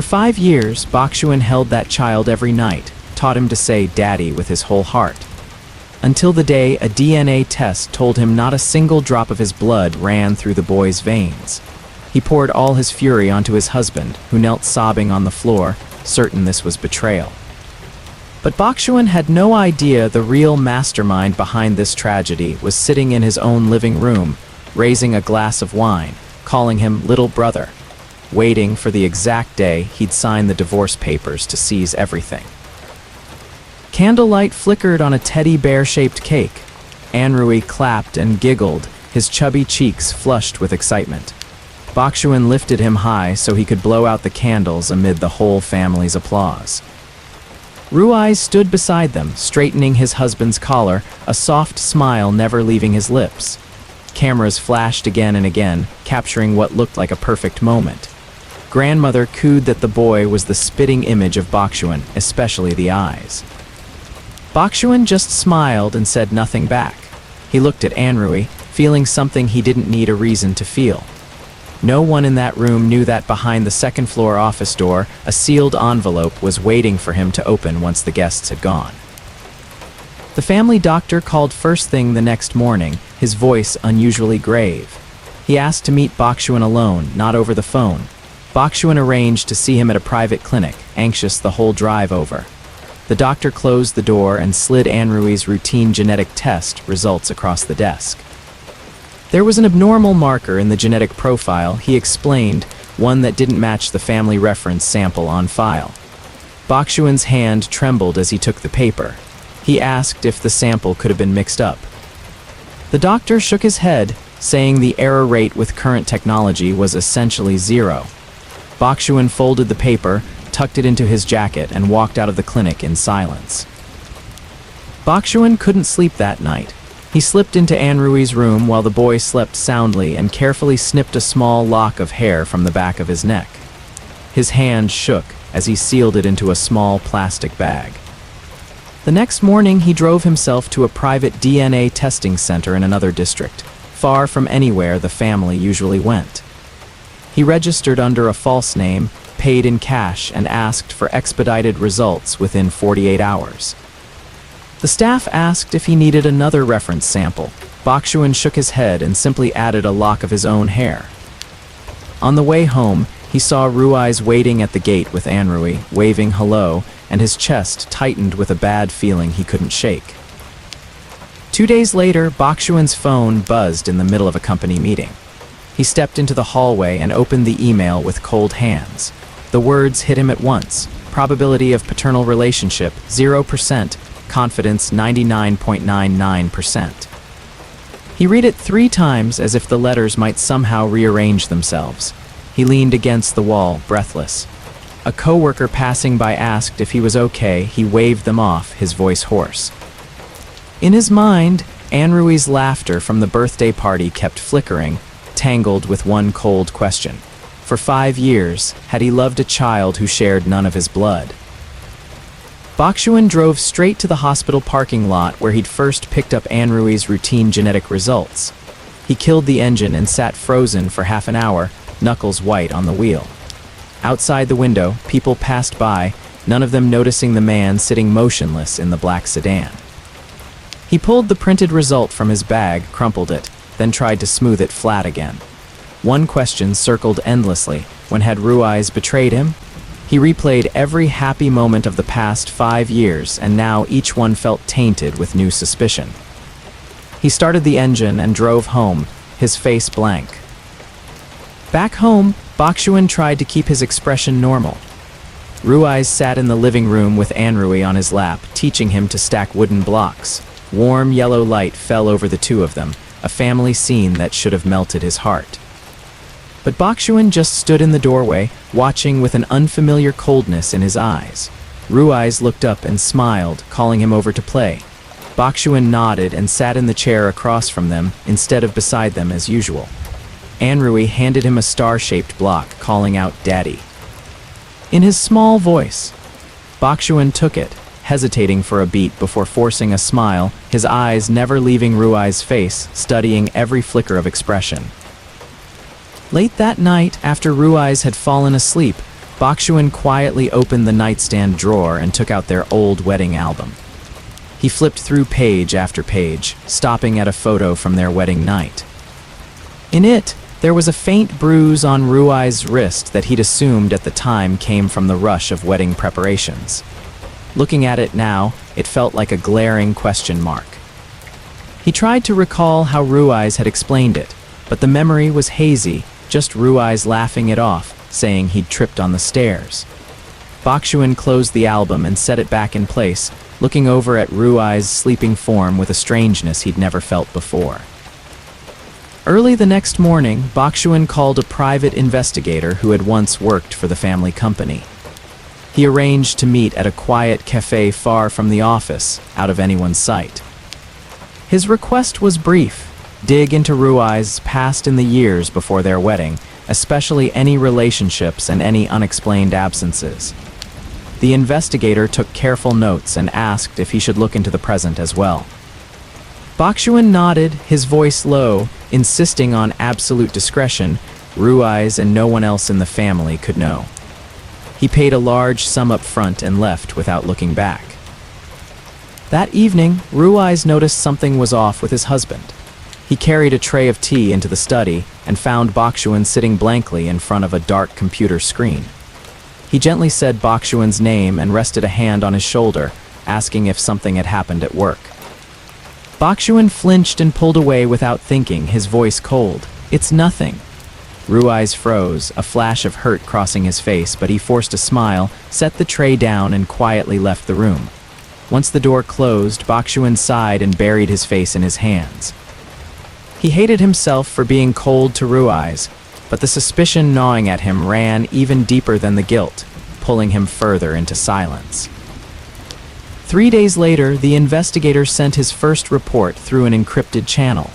For 5 years, Boxuan held that child every night, taught him to say "daddy" with his whole heart. Until the day a DNA test told him not a single drop of his blood ran through the boy's veins. He poured all his fury onto his husband, who knelt sobbing on the floor, certain this was betrayal. But Boxuan had no idea the real mastermind behind this tragedy was sitting in his own living room, raising a glass of wine, calling him little brother, waiting for the exact day he'd sign the divorce papers to seize everything. Candlelight flickered on a teddy bear-shaped cake. Anrui clapped and giggled, his chubby cheeks flushed with excitement. Boxuan lifted him high so he could blow out the candles amid the whole family's applause. Ruize stood beside them, straightening his husband's collar, a soft smile never leaving his lips. Cameras flashed again and again, capturing what looked like a perfect moment. Grandmother cooed that the boy was the spitting image of Boxuan, especially the eyes. Boxuan just smiled and said nothing back. He looked at Anrui, feeling something he didn't need a reason to feel. No one in that room knew that behind the second-floor office door, a sealed envelope was waiting for him to open once the guests had gone. The family doctor called first thing the next morning, his voice unusually grave. He asked to meet Boxuan alone, not over the phone. Boxuan arranged to see him at a private clinic, anxious the whole drive over. The doctor closed the door and slid Anrui's routine genetic test results across the desk. There was an abnormal marker in the genetic profile, he explained, one that didn't match the family reference sample on file. Boxuan's hand trembled as he took the paper. He asked if the sample could have been mixed up. The doctor shook his head, saying the error rate with current technology was essentially 0. Boxuan folded the paper, tucked it into his jacket, and walked out of the clinic in silence. Boxuan couldn't sleep that night. He slipped into Anrui's room while the boy slept soundly and carefully snipped a small lock of hair from the back of his neck. His hand shook as he sealed it into a small plastic bag. The next morning, he drove himself to a private DNA testing center in another district, far from anywhere the family usually went. He registered under a false name, paid in cash, and asked for expedited results within 48 hours. The staff asked if he needed another reference sample. Boxuan shook his head and simply added a lock of his own hair. On the way home, he saw Ruize waiting at the gate with Anrui, waving hello, and his chest tightened with a bad feeling he couldn't shake. 2 days later, Boxuan's phone buzzed in the middle of a company meeting. He stepped into the hallway and opened the email with cold hands. The words hit him at once. Probability of paternal relationship, 0%. Confidence, 99.99%. He read it 3 times as if the letters might somehow rearrange themselves. He leaned against the wall, breathless. A coworker passing by asked if he was okay. He waved them off, his voice hoarse. In his mind, Anrui's laughter from the birthday party kept flickering, tangled with one cold question. For 5 years, had he loved a child who shared none of his blood? Boxuan drove straight to the hospital parking lot where he'd first picked up Anrui's routine genetic results. He killed the engine and sat frozen for half an hour, knuckles white on the wheel. Outside the window, people passed by, none of them noticing the man sitting motionless in the black sedan. He pulled the printed result from his bag, crumpled it, then tried to smooth it flat again. One question circled endlessly. When had Ruize betrayed him? He replayed every happy moment of the past 5 years, and now each one felt tainted with new suspicion. He started the engine and drove home, his face blank. Back home, Boxuan tried to keep his expression normal. Ruize sat in the living room with Anrui on his lap, teaching him to stack wooden blocks. Warm yellow light fell over the two of them, a family scene that should have melted his heart. But Boxuan just stood in the doorway, watching with an unfamiliar coldness in his eyes. Ruize looked up and smiled, calling him over to play. Boxuan nodded and sat in the chair across from them, instead of beside them as usual. Anrui handed him a star-shaped block, calling out "Daddy" in his small voice. Boxuan took it, hesitating for a beat before forcing a smile, his eyes never leaving Ruize's face, studying every flicker of expression. Late that night, after Ruize had fallen asleep, Boxuan quietly opened the nightstand drawer and took out their old wedding album. He flipped through page after page, stopping at a photo from their wedding night. In it, there was a faint bruise on Ruize's wrist that he'd assumed at the time came from the rush of wedding preparations. Looking at it now, it felt like a glaring question mark. He tried to recall how Ruize had explained it, but the memory was hazy, just Ruize laughing it off, saying he'd tripped on the stairs. Boxuan closed the album and set it back in place, looking over at Ruize's sleeping form with a strangeness he'd never felt before. Early the next morning, Boxuan called a private investigator who had once worked for the family company. He arranged to meet at a quiet cafe far from the office, out of anyone's sight. His request was brief: dig into Ruize's past in the years before their wedding, especially any relationships and any unexplained absences. The investigator took careful notes and asked if he should look into the present as well. Boxuan nodded, his voice low, insisting on absolute discretion. Ruize and no one else in the family could know. He paid a large sum up front and left without looking back. That evening, Ruize noticed something was off with his husband. He carried a tray of tea into the study and found Boxuan sitting blankly in front of a dark computer screen. He gently said Boxuan's name and rested a hand on his shoulder, asking if something had happened at work. Boxuan flinched and pulled away without thinking, his voice cold. "It's nothing." Ruize froze, a flash of hurt crossing his face, but he forced a smile, set the tray down, and quietly left the room. Once the door closed, Boxuan sighed and buried his face in his hands. He hated himself for being cold to Ruize, but the suspicion gnawing at him ran even deeper than the guilt, pulling him further into silence. 3 days later, the investigator sent his first report through an encrypted channel.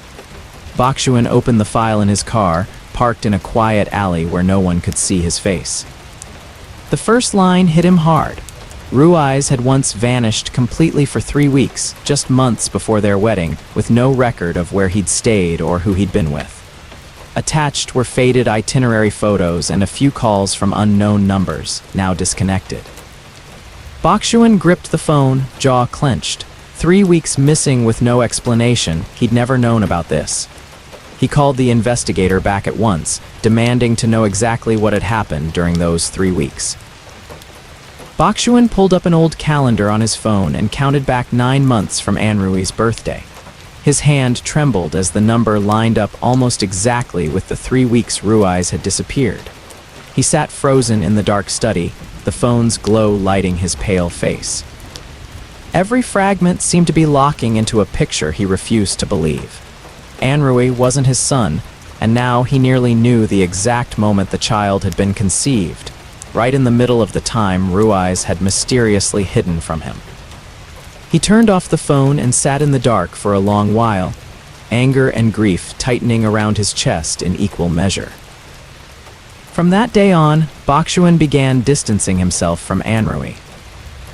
Boxuan opened the file in his car, parked in a quiet alley where no one could see his face. The first line hit him hard. Ruize had once vanished completely for 3 weeks, just months before their wedding, with no record of where he'd stayed or who he'd been with. Attached were faded itinerary photos and a few calls from unknown numbers, now disconnected. Boxuan gripped the phone, jaw clenched. 3 weeks missing with no explanation, he'd never known about this. He called the investigator back at once, demanding to know exactly what had happened during those 3 weeks. Boxuan pulled up an old calendar on his phone and counted back 9 months from Anrui's birthday. His hand trembled as the number lined up almost exactly with the 3 weeks Ruize had disappeared. He sat frozen in the dark study, the phone's glow lighting his pale face. Every fragment seemed to be locking into a picture he refused to believe. Anrui wasn't his son, and now he nearly knew the exact moment the child had been conceived, right in the middle of the time Ruize had mysteriously hidden from him. He turned off the phone and sat in the dark for a long while, anger and grief tightening around his chest in equal measure. From that day on, Boxuan began distancing himself from Anrui.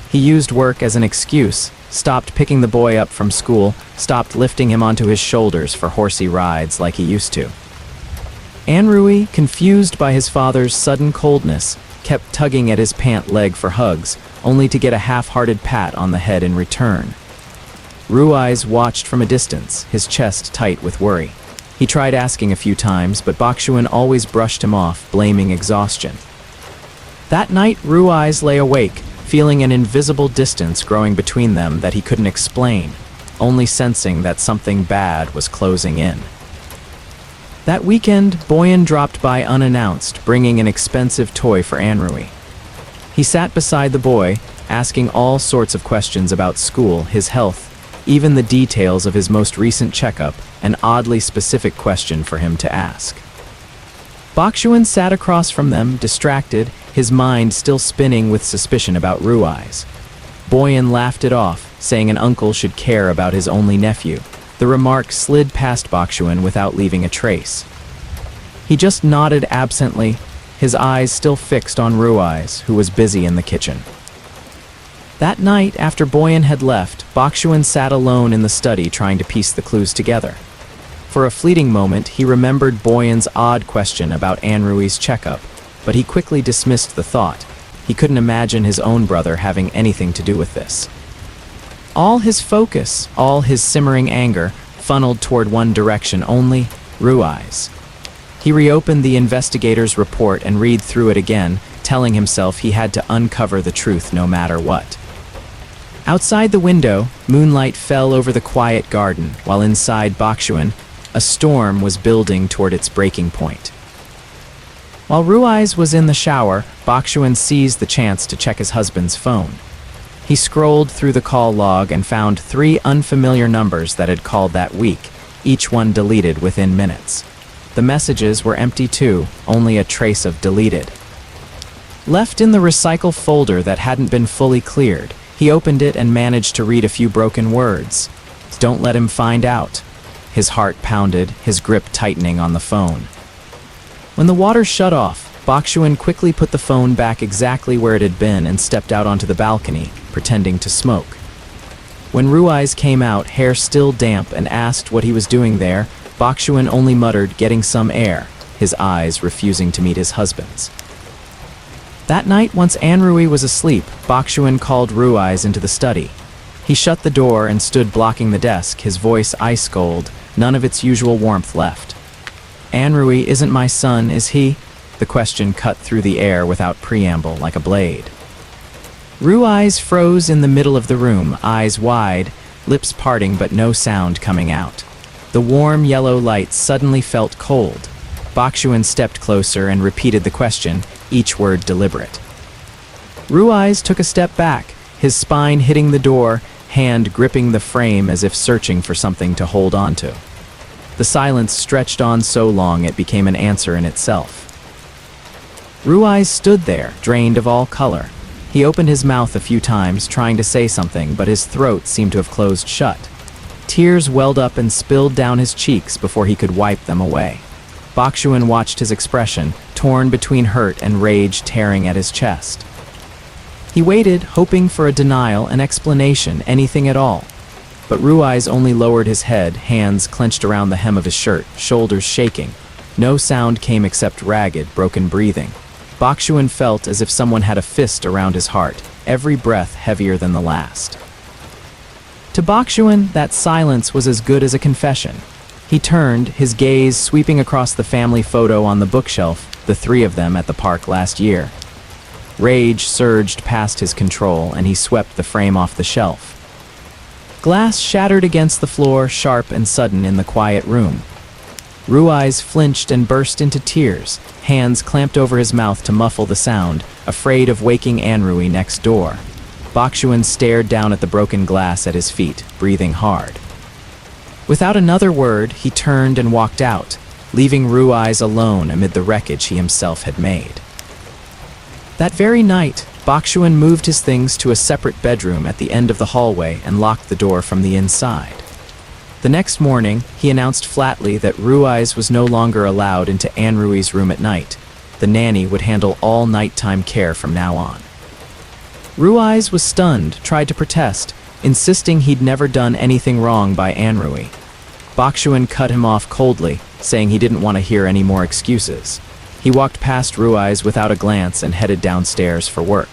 He used work as an excuse, stopped picking the boy up from school, stopped lifting him onto his shoulders for horsey rides like he used to. Anrui, confused by his father's sudden coldness, kept tugging at his pant leg for hugs, only to get a half-hearted pat on the head in return. Ruize watched from a distance, his chest tight with worry. He tried asking a few times, but Boxuan always brushed him off, blaming exhaustion. That night, Ruize lay awake, feeling an invisible distance growing between them that he couldn't explain, only sensing that something bad was closing in. That weekend, Boyan dropped by unannounced, bringing an expensive toy for Anrui. He sat beside the boy, asking all sorts of questions about school, his health, even the details of his most recent checkup, an oddly specific question for him to ask. Boxuan sat across from them, distracted, his mind still spinning with suspicion about Ruize. Boyan laughed it off, saying an uncle should care about his only nephew. The remark slid past Boxuan without leaving a trace. He just nodded absently, his eyes still fixed on Ruize, who was busy in the kitchen. That night, after Boyan had left, Boxuan sat alone in the study trying to piece the clues together. For a fleeting moment, he remembered Boyan's odd question about Anrui's checkup, but he quickly dismissed the thought. He couldn't imagine his own brother having anything to do with this. All his focus, all his simmering anger, funneled toward one direction only: Ruize. He reopened the investigator's report and read through it again, telling himself he had to uncover the truth no matter what. Outside the window, moonlight fell over the quiet garden, while inside Boxuan, a storm was building toward its breaking point. While Ruize was in the shower, Boxuan seized the chance to check his husband's phone. He scrolled through the call log and found 3 unfamiliar numbers that had called that week, each one deleted within minutes. The messages were empty too, only a trace of deleted. Left in the recycle folder that hadn't been fully cleared, he opened it and managed to read a few broken words. Don't let him find out. His heart pounded, his grip tightening on the phone. When the water shut off, Boxuan quickly put the phone back exactly where it had been and stepped out onto the balcony, pretending to smoke. When Ruize came out, hair still damp, and asked what he was doing there, Boxuan only muttered, getting some air, his eyes refusing to meet his husband's. That night, once Anrui was asleep, Boxuan called Ruize into the study. He shut the door and stood blocking the desk, his voice ice-cold, none of its usual warmth left. "Anrui isn't my son, is he?" The question cut through the air without preamble, like a blade. Ruize froze in the middle of the room, eyes wide, lips parting but no sound coming out. The warm yellow light suddenly felt cold. Boxuan stepped closer and repeated the question, each word deliberate. Ruize took a step back, his spine hitting the door, hand gripping the frame as if searching for something to hold on to. The silence stretched on so long it became an answer in itself. Ruize stood there, drained of all color. He opened his mouth a few times, trying to say something, but his throat seemed to have closed shut. Tears welled up and spilled down his cheeks before he could wipe them away. Boxuan watched his expression, torn between hurt and rage tearing at his chest. He waited, hoping for a denial, an explanation, anything at all. But Ruize only lowered his head, hands clenched around the hem of his shirt, shoulders shaking. No sound came except ragged, broken breathing. Boxuan felt as if someone had a fist around his heart, every breath heavier than the last. To Boxuan, that silence was as good as a confession. He turned, his gaze sweeping across the family photo on the bookshelf, the 3 of them at the park last year. Rage surged past his control, and he swept the frame off the shelf. Glass shattered against the floor, sharp and sudden in the quiet room. Ruize flinched and burst into tears, hands clamped over his mouth to muffle the sound, afraid of waking Anrui next door. Boxuan stared down at the broken glass at his feet, breathing hard. Without another word, he turned and walked out, leaving Ruize alone amid the wreckage he himself had made. That very night, Boxuan moved his things to a separate bedroom at the end of the hallway and locked the door from the inside. The next morning, he announced flatly that Ruize was no longer allowed into Anrui's room at night. The nanny would handle all nighttime care from now on. Ruize was stunned, tried to protest, insisting he'd never done anything wrong by Anrui. Boxuan cut him off coldly, saying he didn't want to hear any more excuses. He walked past Ruize without a glance and headed downstairs for work.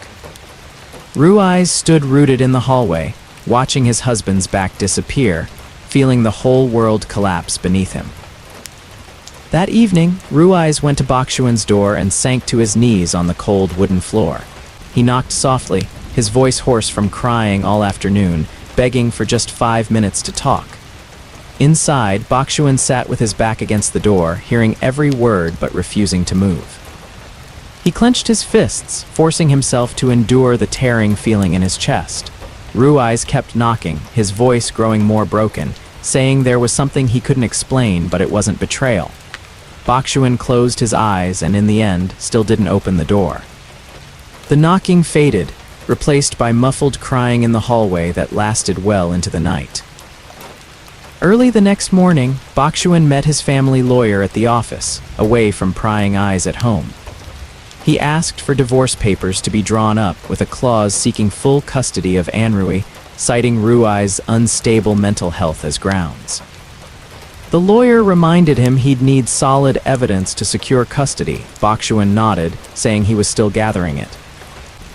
Ruize stood rooted in the hallway, watching his husband's back disappear, feeling the whole world collapse beneath him. That evening, Ruize went to Boxuan's door and sank to his knees on the cold wooden floor. He knocked softly, his voice hoarse from crying all afternoon, begging for just 5 minutes to talk. Inside, Boxuan sat with his back against the door, hearing every word but refusing to move. He clenched his fists, forcing himself to endure the tearing feeling in his chest. Ruize kept knocking, his voice growing more broken, saying there was something he couldn't explain, but it wasn't betrayal. Boxuan closed his eyes and in the end, still didn't open the door. The knocking faded, replaced by muffled crying in the hallway that lasted well into the night. Early the next morning, Boxuan met his family lawyer at the office, away from prying eyes at home. He asked for divorce papers to be drawn up with a clause seeking full custody of Anrui, citing Ruize's unstable mental health as grounds. The lawyer reminded him he'd need solid evidence to secure custody. Boxuan nodded, saying he was still gathering it.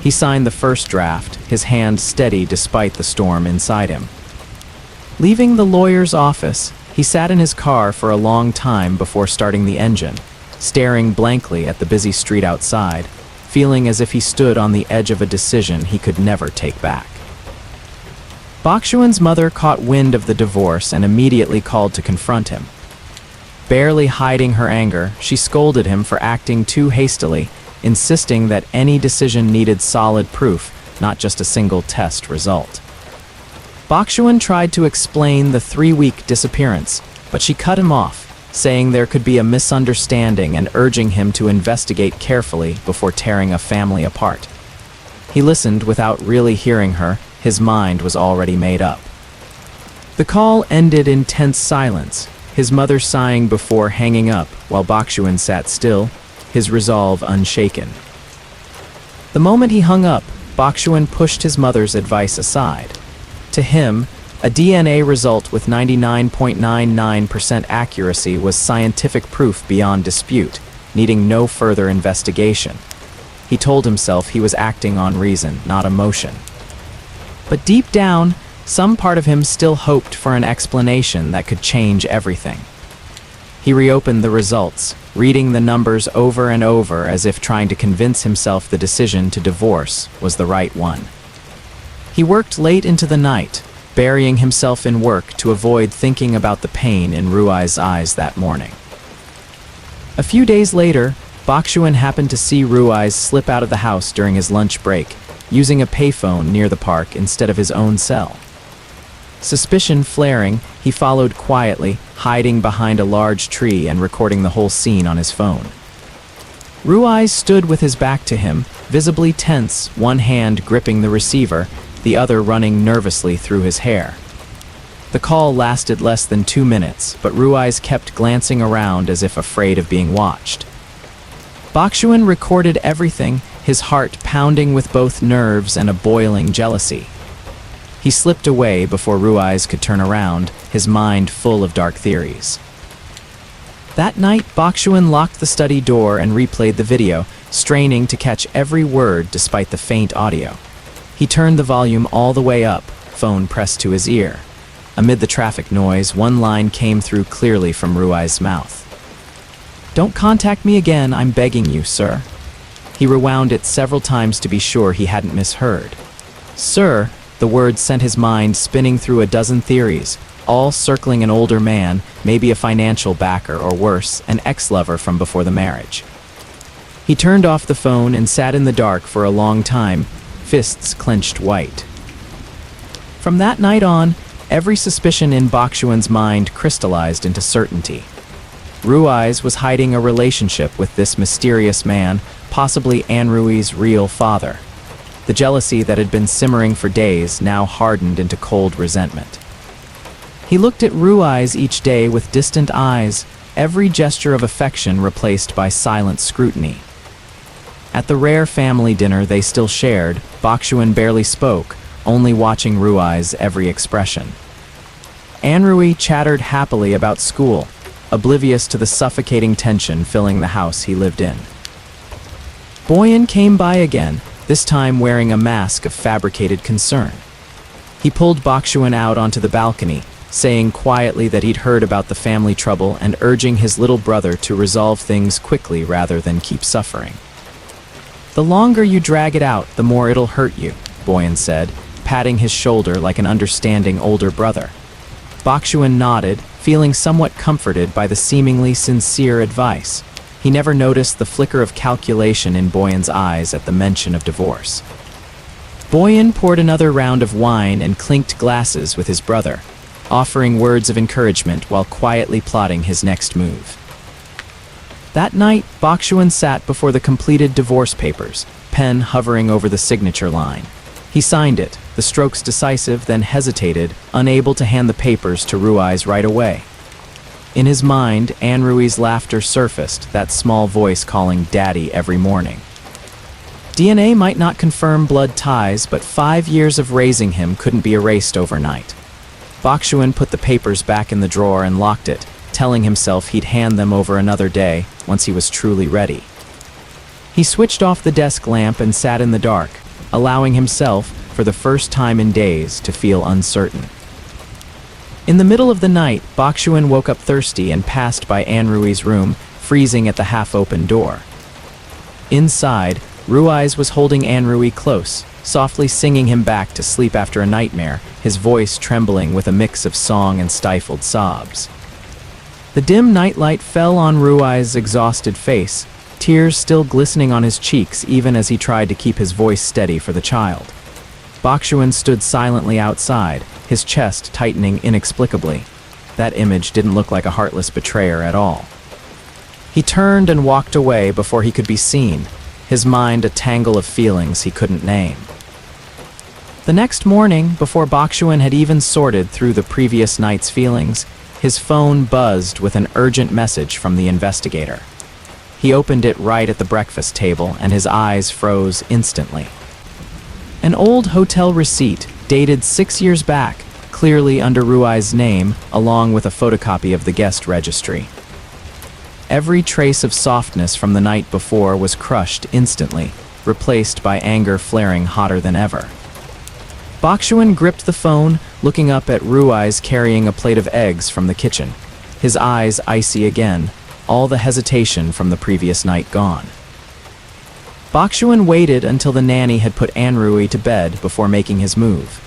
He signed the first draft, his hand steady despite the storm inside him. Leaving the lawyer's office, he sat in his car for a long time before starting the engine, staring blankly at the busy street outside, feeling as if he stood on the edge of a decision he could never take back. Boxuan's mother caught wind of the divorce and immediately called to confront him. Barely hiding her anger, she scolded him for acting too hastily, insisting that any decision needed solid proof, not just a single test result. Boxuan tried to explain the 3-week disappearance, but she cut him off, saying there could be a misunderstanding and urging him to investigate carefully before tearing a family apart. He listened without really hearing her. His mind was already made up. The call ended in tense silence, his mother sighing before hanging up while Boxuan sat still, his resolve unshaken. The moment he hung up, Boxuan pushed his mother's advice aside. To him, a DNA result with 99.99% accuracy was scientific proof beyond dispute, needing no further investigation. He told himself he was acting on reason, not emotion. But deep down, some part of him still hoped for an explanation that could change everything. He reopened the results, reading the numbers over and over as if trying to convince himself the decision to divorce was the right one. He worked late into the night, burying himself in work to avoid thinking about the pain in Ruize's eyes that morning. A few days later, Boxuan happened to see Ruize slip out of the house during his lunch break, using a payphone near the park instead of his own cell. Suspicion flaring, he followed quietly, hiding behind a large tree and recording the whole scene on his phone. Ruize stood with his back to him, visibly tense, one hand gripping the receiver, the other running nervously through his hair. The call lasted less than 2 minutes, but Ruize kept glancing around as if afraid of being watched. Boxuan recorded everything, his heart pounding with both nerves and a boiling jealousy. He slipped away before Ruize could turn around, his mind full of dark theories. That night, Boxuan locked the study door and replayed the video, straining to catch every word despite the faint audio. He turned the volume all the way up, phone pressed to his ear. Amid the traffic noise, one line came through clearly from Ruize's mouth. "Don't contact me again, I'm begging you, sir." He rewound it several times to be sure he hadn't misheard. "Sir," the words sent his mind spinning through a dozen theories, all circling an older man, maybe a financial backer or worse, an ex-lover from before the marriage. He turned off the phone and sat in the dark for a long time, fists clenched white. From that night on, every suspicion in Boxuan's mind crystallized into certainty. Ruize was hiding a relationship with this mysterious man, possibly Anrui's real father. The jealousy that had been simmering for days now hardened into cold resentment. He looked at Ruize each day with distant eyes, every gesture of affection replaced by silent scrutiny. At the rare family dinner they still shared, Boxuan barely spoke, only watching Ruize's every expression. Anrui chattered happily about school, oblivious to the suffocating tension filling the house he lived in. Boyan came by again, this time wearing a mask of fabricated concern. He pulled Boxuan out onto the balcony, saying quietly that he'd heard about the family trouble and urging his little brother to resolve things quickly rather than keep suffering. "The longer you drag it out, the more it'll hurt you," Boyan said, patting his shoulder like an understanding older brother. Boxuan nodded, feeling somewhat comforted by the seemingly sincere advice. He never noticed the flicker of calculation in Boyan's eyes at the mention of divorce. Boyan poured another round of wine and clinked glasses with his brother, offering words of encouragement while quietly plotting his next move. That night, Boxuan sat before the completed divorce papers, pen hovering over the signature line. He signed it, the strokes decisive, then hesitated, unable to hand the papers to Ruize right away. In his mind, Anrui's laughter surfaced, that small voice calling Daddy every morning. DNA might not confirm blood ties, but 5 years of raising him couldn't be erased overnight. Boxuan put the papers back in the drawer and locked it, telling himself he'd hand them over another day once he was truly ready. He switched off the desk lamp and sat in the dark, allowing himself, for the first time in days, to feel uncertain. In the middle of the night, Boxuan woke up thirsty and passed by Anrui's room, freezing at the half-open door. Inside, Ruize was holding Anrui close, softly singing him back to sleep after a nightmare, his voice trembling with a mix of song and stifled sobs. The dim nightlight fell on Ruize's exhausted face, tears still glistening on his cheeks even as he tried to keep his voice steady for the child. Boxuan stood silently outside, his chest tightening inexplicably. That image didn't look like a heartless betrayer at all. He turned and walked away before he could be seen, his mind a tangle of feelings he couldn't name. The next morning, before Boxuan had even sorted through the previous night's feelings, his phone buzzed with an urgent message from the investigator. He opened it right at the breakfast table, and his eyes froze instantly. An old hotel receipt, dated 6 years back, clearly under Ruize's name, along with a photocopy of the guest registry. Every trace of softness from the night before was crushed instantly, replaced by anger flaring hotter than ever. Boxuan gripped the phone, looking up at Ruize carrying a plate of eggs from the kitchen, his eyes icy again, all the hesitation from the previous night gone. Boxuan waited until the nanny had put Anrui to bed before making his move.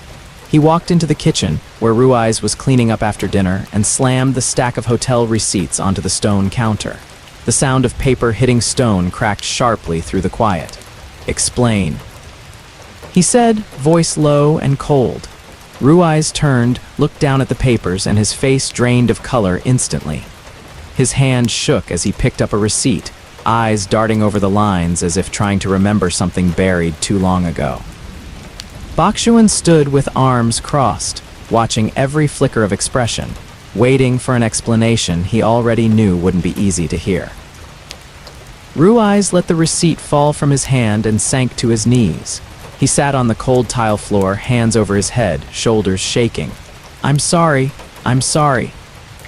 He walked into the kitchen, where Ruize was cleaning up after dinner, and slammed the stack of hotel receipts onto the stone counter. The sound of paper hitting stone cracked sharply through the quiet. "Explain," he said, voice low and cold. Ruize turned, looked down at the papers, and his face drained of color instantly. His hand shook as he picked up a receipt, eyes darting over the lines as if trying to remember something buried too long ago. Boxuan stood with arms crossed, watching every flicker of expression, waiting for an explanation he already knew wouldn't be easy to hear. Ruize let the receipt fall from his hand and sank to his knees. He sat on the cold tile floor, hands over his head, shoulders shaking. I'm sorry,"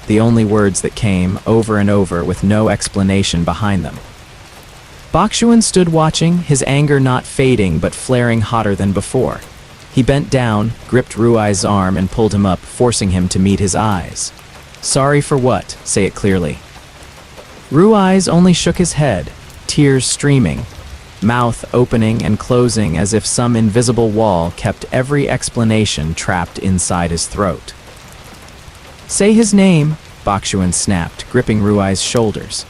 the only words that came, over and over, with no explanation behind them. Boxuan stood watching, his anger not fading but flaring hotter than before. He bent down, gripped Ruize's arm, and pulled him up, forcing him to meet his eyes. "Sorry for what? Say it clearly." Ruize only shook his head, tears streaming, mouth opening and closing as if some invisible wall kept every explanation trapped inside his throat. "Say his name," Boxuan snapped, gripping Ruize's shoulders.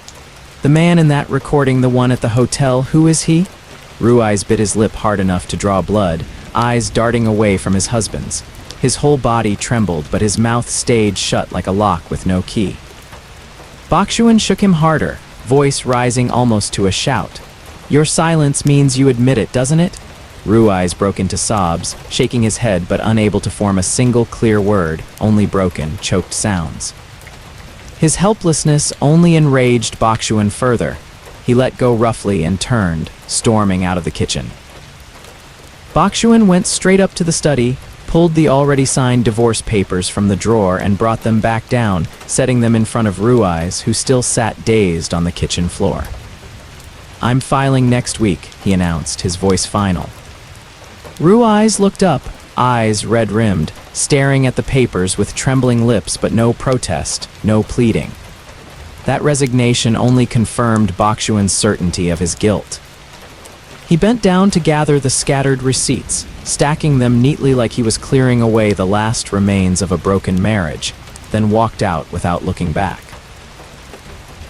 "The man in that recording, the one at the hotel, who is he?" Ruize bit his lip hard enough to draw blood, eyes darting away from his husband's. His whole body trembled, but his mouth stayed shut like a lock with no key. Boxuan shook him harder, voice rising almost to a shout. "Your silence means you admit it, doesn't it?" Ruize broke into sobs, shaking his head but unable to form a single clear word, only broken, choked sounds. His helplessness only enraged Boxuan further. He let go roughly and turned, storming out of the kitchen. Boxuan went straight up to the study, pulled the already signed divorce papers from the drawer and brought them back down, setting them in front of Ruize, who still sat dazed on the kitchen floor. "I'm filing next week," he announced, his voice final. Ruize looked up, eyes red-rimmed, staring at the papers with trembling lips but no protest, no pleading. That resignation only confirmed Boxuan's certainty of his guilt. He bent down to gather the scattered receipts, stacking them neatly like he was clearing away the last remains of a broken marriage, then walked out without looking back.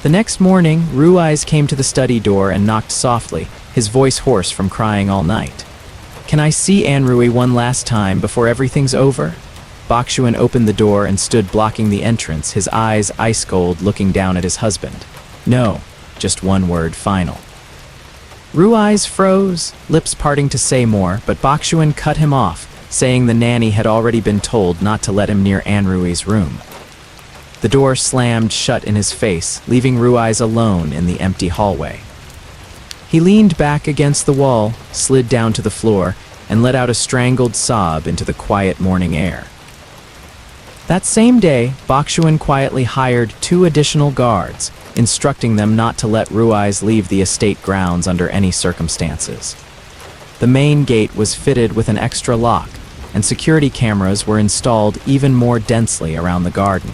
The next morning, Ruize came to the study door and knocked softly, his voice hoarse from crying all night. "Can I see Anrui one last time before everything's over?" Boxuan opened the door and stood blocking the entrance, his eyes ice-cold, looking down at his husband. "No," just one word, final. Ruize froze, lips parting to say more, but Boxuan cut him off, saying the nanny had already been told not to let him near Anrui's room. The door slammed shut in his face, leaving Ruize alone in the empty hallway. He leaned back against the wall, slid down to the floor, and let out a strangled sob into the quiet morning air. That same day, Boxuan quietly hired 2 additional guards, instructing them not to let Ruize leave the estate grounds under any circumstances. The main gate was fitted with an extra lock, and security cameras were installed even more densely around the garden.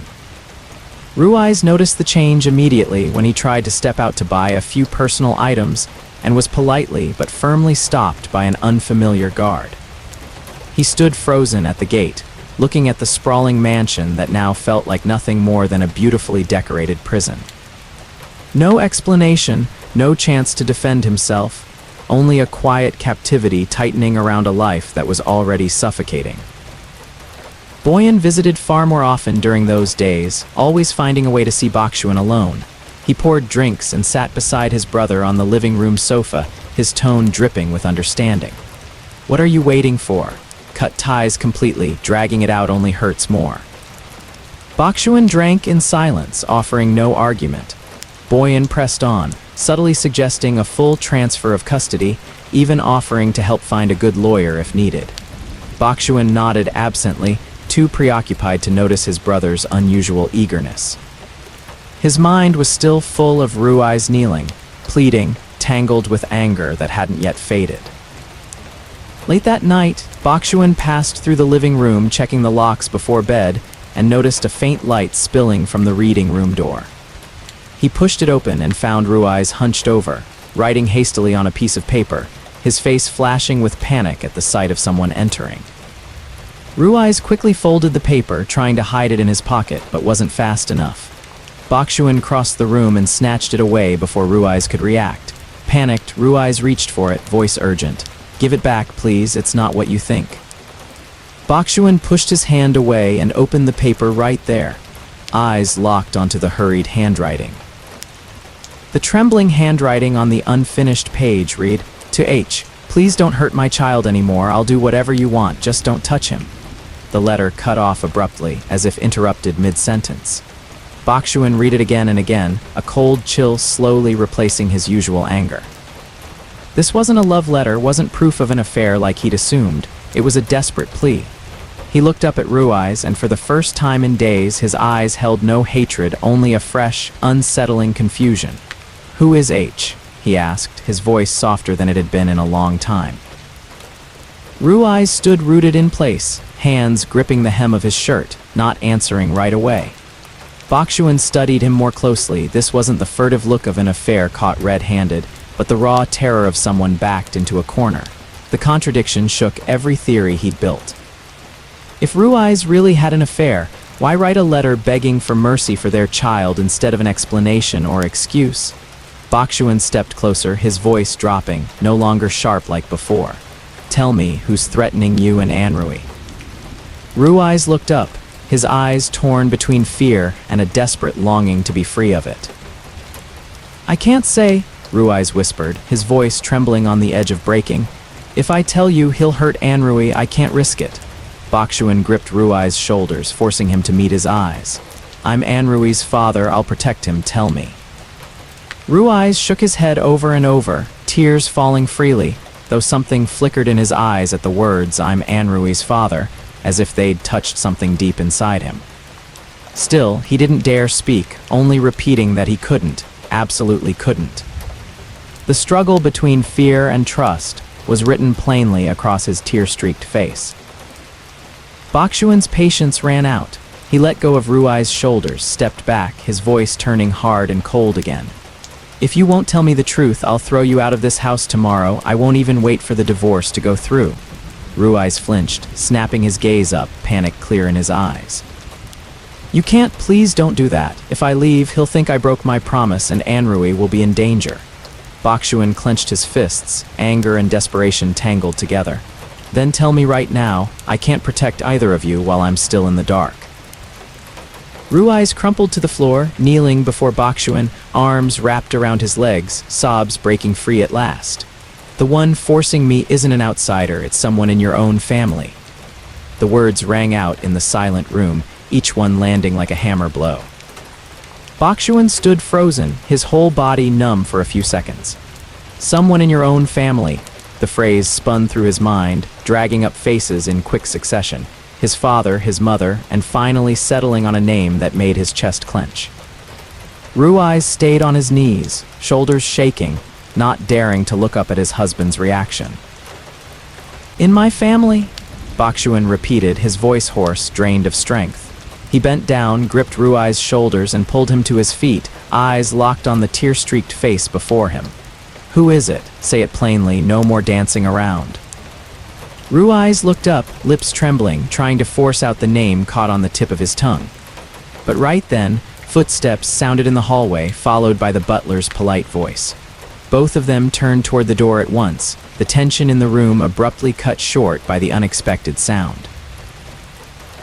Ruize noticed the change immediately when he tried to step out to buy a few personal items and was politely but firmly stopped by an unfamiliar guard. He stood frozen at the gate, looking at the sprawling mansion that now felt like nothing more than a beautifully decorated prison. No explanation, no chance to defend himself, only a quiet captivity tightening around a life that was already suffocating. Boyan visited far more often during those days, always finding a way to see Boxuan alone. He poured drinks and sat beside his brother on the living room sofa, his tone dripping with understanding. "What are you waiting for? Cut ties completely, dragging it out only hurts more." Boxuan drank in silence, offering no argument. Boyan pressed on, subtly suggesting a full transfer of custody, even offering to help find a good lawyer if needed. Boxuan nodded absently, too preoccupied to notice his brother's unusual eagerness. His mind was still full of Ruize kneeling, pleading, tangled with anger that hadn't yet faded. Late that night, Boxuan passed through the living room checking the locks before bed and noticed a faint light spilling from the reading room door. He pushed it open and found Ruize hunched over, writing hastily on a piece of paper, his face flashing with panic at the sight of someone entering. Ruize quickly folded the paper, trying to hide it in his pocket, but wasn't fast enough. Boxuan crossed the room and snatched it away before Ruize could react. Panicked, Ruize reached for it, voice urgent. "Give it back, please, it's not what you think." Boxuan pushed his hand away and opened the paper right there, eyes locked onto the hurried handwriting. The trembling handwriting on the unfinished page read, "To H, please don't hurt my child anymore, I'll do whatever you want, just don't touch him." The letter cut off abruptly, as if interrupted mid-sentence. Boxuan read it again and again, a cold chill slowly replacing his usual anger. This wasn't a love letter, wasn't proof of an affair like he'd assumed. It was a desperate plea. He looked up at Ruize, and for the first time in days, his eyes held no hatred, only a fresh, unsettling confusion. "Who is H?" he asked, his voice softer than it had been in a long time. Ruize stood rooted in place, hands gripping the hem of his shirt, not answering right away. Boxuan studied him more closely. This wasn't the furtive look of an affair caught red-handed, but the raw terror of someone backed into a corner. The contradiction shook every theory he'd built. If Ruize really had an affair, why write a letter begging for mercy for their child instead of an explanation or excuse? Boxuan stepped closer, his voice dropping, no longer sharp like before. "Tell me who's threatening you and Anrui." Ruize looked up, his eyes torn between fear and a desperate longing to be free of it. "I can't say," Ruize whispered, his voice trembling on the edge of breaking. "If I tell you he'll hurt Anrui, I can't risk it." Boxuan gripped Ruize's shoulders, forcing him to meet his eyes. "I'm Anrui's father, I'll protect him, tell me." Ruize shook his head over and over, tears falling freely, though something flickered in his eyes at the words, "I'm Anrui's father," as if they'd touched something deep inside him. Still, he didn't dare speak, only repeating that he couldn't, absolutely couldn't. The struggle between fear and trust was written plainly across his tear-streaked face. Boxuan's patience ran out. He let go of Ruize's shoulders, stepped back, his voice turning hard and cold again. "If you won't tell me the truth, I'll throw you out of this house tomorrow. I won't even wait for the divorce to go through." Ruize flinched, snapping his gaze up, panic clear in his eyes. "You can't, please don't do that. If I leave, he'll think I broke my promise and Anrui will be in danger." Boxuan clenched his fists, anger and desperation tangled together. "Then tell me right now, I can't protect either of you while I'm still in the dark." Ruize crumpled to the floor, kneeling before Boxuan, arms wrapped around his legs, sobs breaking free at last. "The one forcing me isn't an outsider, it's someone in your own family." The words rang out in the silent room, each one landing like a hammer blow. Boxuan stood frozen, his whole body numb for a few seconds. "Someone in your own family," the phrase spun through his mind, dragging up faces in quick succession. his father, his mother, and finally settling on a name that made his chest clench. Ruize stayed on his knees, shoulders shaking, not daring to look up at his husband's reaction. "In my family?" Boxuan repeated, his voice hoarse, drained of strength. He bent down, gripped Ruize's shoulders, and pulled him to his feet, eyes locked on the tear-streaked face before him. "Who is it? Say it plainly, no more dancing around." Ruize looked up, lips trembling, trying to force out the name caught on the tip of his tongue. But right then, footsteps sounded in the hallway, followed by the butler's polite voice. Both of them turned toward the door at once, the tension in the room abruptly cut short by the unexpected sound.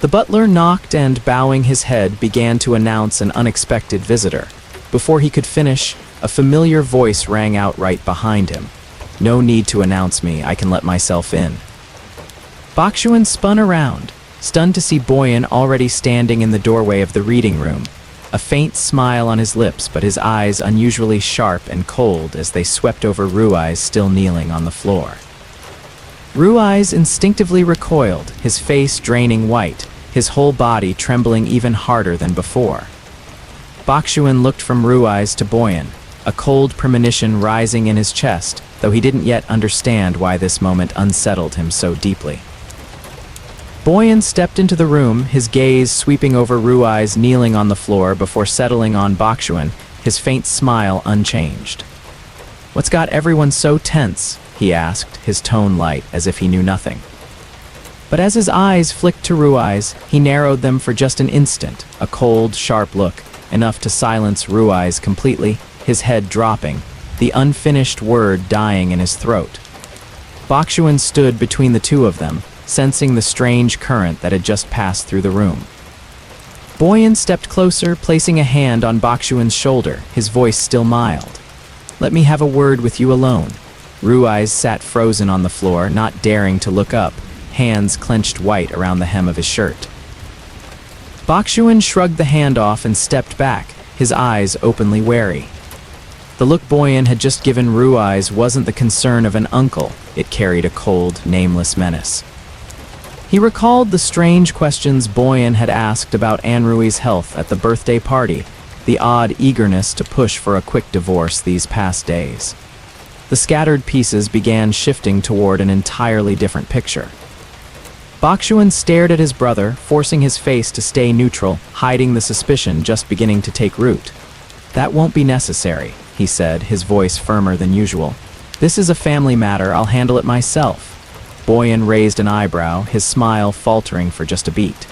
The butler knocked and, bowing his head, began to announce an unexpected visitor. Before he could finish, a familiar voice rang out right behind him. "No need to announce me, I can let myself in." Boxuan spun around, stunned to see Boyan already standing in the doorway of the reading room, a faint smile on his lips, but his eyes unusually sharp and cold as they swept over Ruize still kneeling on the floor. Ruize instinctively recoiled, his face draining white, his whole body trembling even harder than before. Boxuan looked from Ruize to Boyan, a cold premonition rising in his chest, though he didn't yet understand why this moment unsettled him so deeply. Boyan stepped into the room, his gaze sweeping over Ruize kneeling on the floor before settling on Boxuan, his faint smile unchanged. "What's got everyone so tense?" he asked, his tone light, as if he knew nothing. But as his eyes flicked to Ruize, he narrowed them for just an instant, a cold, sharp look, enough to silence Ruize completely, his head dropping, the unfinished word dying in his throat. Boxuan stood between the two of them, sensing the strange current that had just passed through the room. Boyan stepped closer, placing a hand on Boxuan's shoulder, his voice still mild. "Let me have a word with you alone." Ruize sat frozen on the floor, not daring to look up, hands clenched white around the hem of his shirt. Boxuan shrugged the hand off and stepped back, his eyes openly wary. The look Boyan had just given Ruize wasn't the concern of an uncle, it carried a cold, nameless menace. He recalled the strange questions Boyan had asked about Anrui's health at the birthday party, the odd eagerness to push for a quick divorce these past days. The scattered pieces began shifting toward an entirely different picture. Boxuan stared at his brother, forcing his face to stay neutral, hiding the suspicion just beginning to take root. "That won't be necessary," he said, his voice firmer than usual. "This is a family matter, I'll handle it myself." Boyan raised an eyebrow, his smile faltering for just a beat.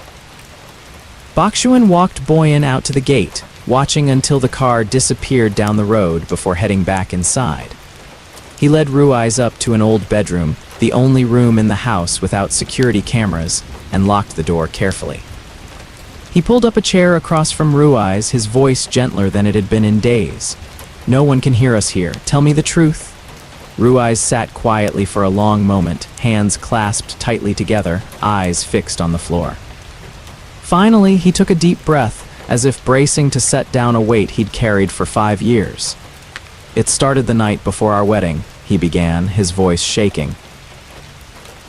Boxuan walked Boyan out to the gate, watching until the car disappeared down the road before heading back inside. He led Ruize up to an old bedroom, the only room in the house without security cameras, and locked the door carefully. He pulled up a chair across from Ruize, his voice gentler than it had been in days. "No one can hear us here. Tell me the truth." Ruize sat quietly for a long moment, hands clasped tightly together, eyes fixed on the floor. Finally, he took a deep breath, as if bracing to set down a weight he'd carried for 5 years. "It started the night before our wedding," he began, his voice shaking.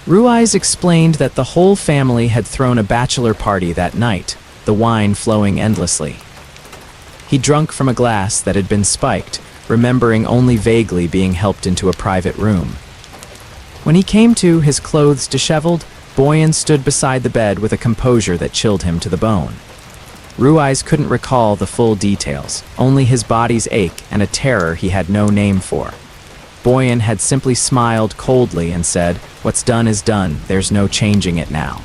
Ruize explained that the whole family had thrown a bachelor party that night, the wine flowing endlessly. He drank from a glass that had been spiked, remembering only vaguely being helped into a private room. When he came to, his clothes disheveled, Boyan stood beside the bed with a composure that chilled him to the bone. Ruize couldn't recall the full details, only his body's ache and a terror he had no name for. Boyan had simply smiled coldly and said, "What's done is done, there's no changing it now."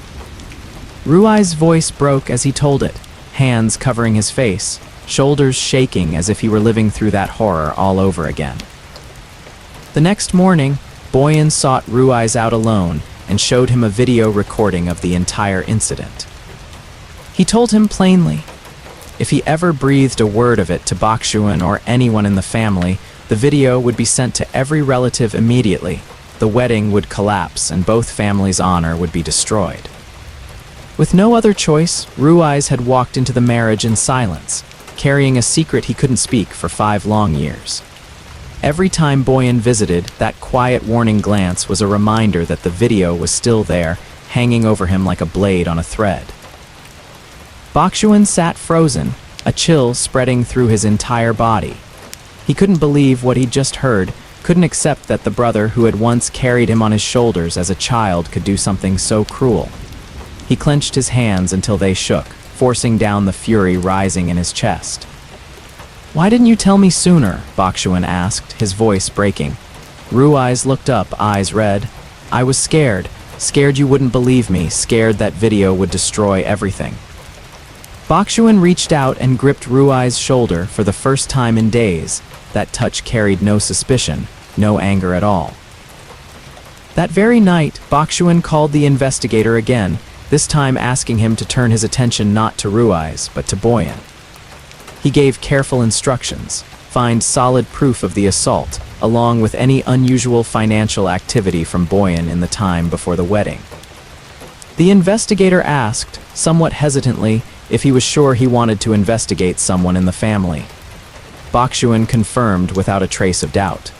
Ruize's voice broke as he told it, hands covering his face, shoulders shaking as if he were living through that horror all over again. The next morning, Boyan sought Ruize out alone and showed him a video recording of the entire incident. He told him plainly, if he ever breathed a word of it to Boxuan or anyone in the family, the video would be sent to every relative immediately, the wedding would collapse and both families' honor would be destroyed. With no other choice, Ruize had walked into the marriage in silence, carrying a secret he couldn't speak for 5 long years. Every time Boyan visited, that quiet warning glance was a reminder that the video was still there, hanging over him like a blade on a thread. Boxuan sat frozen, a chill spreading through his entire body. He couldn't believe what he'd just heard, couldn't accept that the brother who had once carried him on his shoulders as a child could do something so cruel. He clenched his hands until they shook, forcing down the fury rising in his chest. "Why didn't you tell me sooner?" Boxuan asked, his voice breaking. Ruize looked up, eyes red. "I was scared. Scared you wouldn't believe me, scared that video would destroy everything." Boxuan reached out and gripped Ruize's shoulder for the first time in days. That touch carried no suspicion, no anger at all. That very night, Boxuan called the investigator again, this time asking him to turn his attention not to Ruize, but to Boyan. He gave careful instructions: find solid proof of the assault, along with any unusual financial activity from Boyan in the time before the wedding. The investigator asked, somewhat hesitantly, if he was sure he wanted to investigate someone in the family. Boxuan confirmed without a trace of doubt.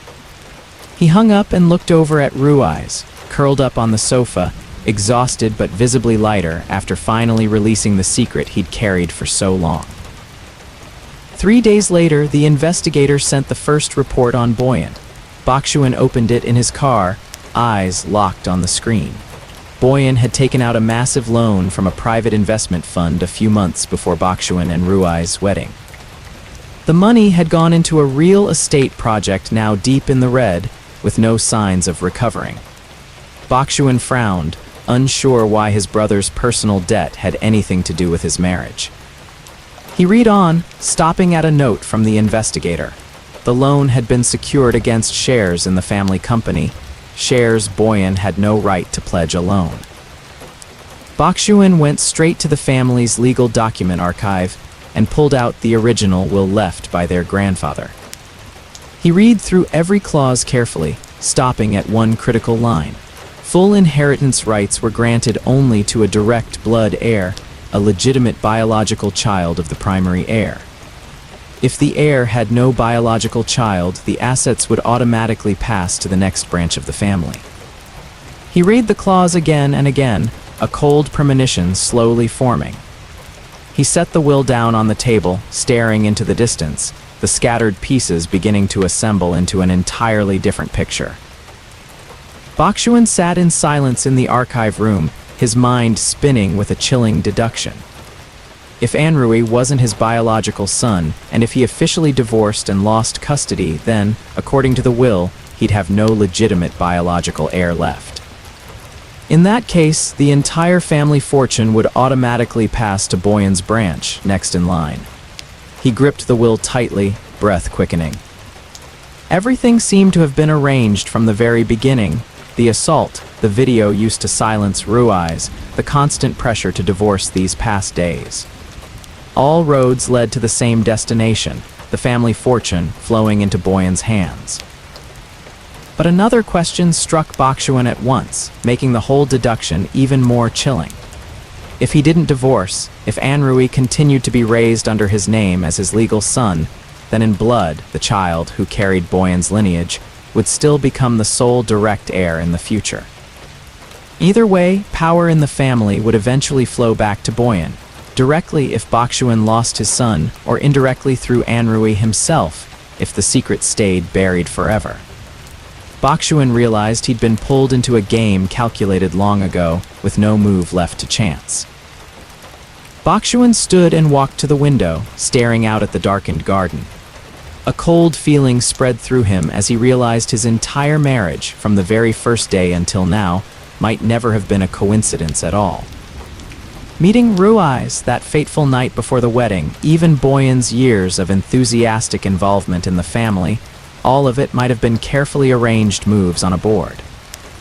He hung up and looked over at Ruize, curled up on the sofa, exhausted but visibly lighter after finally releasing the secret he'd carried for so long. 3 days later, the investigator sent the first report on Boyan. Boxuan opened it in his car, eyes locked on the screen. Boyan had taken out a massive loan from a private investment fund a few months before Boxuan and Ruize's wedding. The money had gone into a real estate project now deep in the red, with no signs of recovering. Boxuan frowned, unsure why his brother's personal debt had anything to do with his marriage. He read on, stopping at a note from the investigator. The loan had been secured against shares in the family company, shares Boyan had no right to pledge alone. Boxuan went straight to the family's legal document archive and pulled out the original will left by their grandfather. He read through every clause carefully, stopping at one critical line. Full inheritance rights were granted only to a direct blood heir, a legitimate biological child of the primary heir. If the heir had no biological child, the assets would automatically pass to the next branch of the family. He read the clause again and again, a cold premonition slowly forming. He set the will down on the table, staring into the distance, the scattered pieces beginning to assemble into an entirely different picture. Boxuan sat in silence in the archive room, his mind spinning with a chilling deduction. If Anrui wasn't his biological son, and if he officially divorced and lost custody, then, according to the will, he'd have no legitimate biological heir left. In that case, the entire family fortune would automatically pass to Boyan's branch, next in line. He gripped the will tightly, breath quickening. Everything seemed to have been arranged from the very beginning. The assault, the video used to silence Ruize, the constant pressure to divorce these past days. All roads led to the same destination, the family fortune flowing into Boyan's hands. But another question struck Boxuan at once, making the whole deduction even more chilling. If he didn't divorce, if Anrui continued to be raised under his name as his legal son, then in blood, the child who carried Boyan's lineage would still become the sole direct heir in the future. Either way, power in the family would eventually flow back to Boyan, directly if Boxuan lost his son, or indirectly through Anrui himself, if the secret stayed buried forever. Boxuan realized he'd been pulled into a game calculated long ago, with no move left to chance. Boxuan stood and walked to the window, staring out at the darkened garden. A cold feeling spread through him as he realized his entire marriage, from the very first day until now, might never have been a coincidence at all. Meeting Ruize that fateful night before the wedding, even Boyan's years of enthusiastic involvement in the family, all of it might have been carefully arranged moves on a board.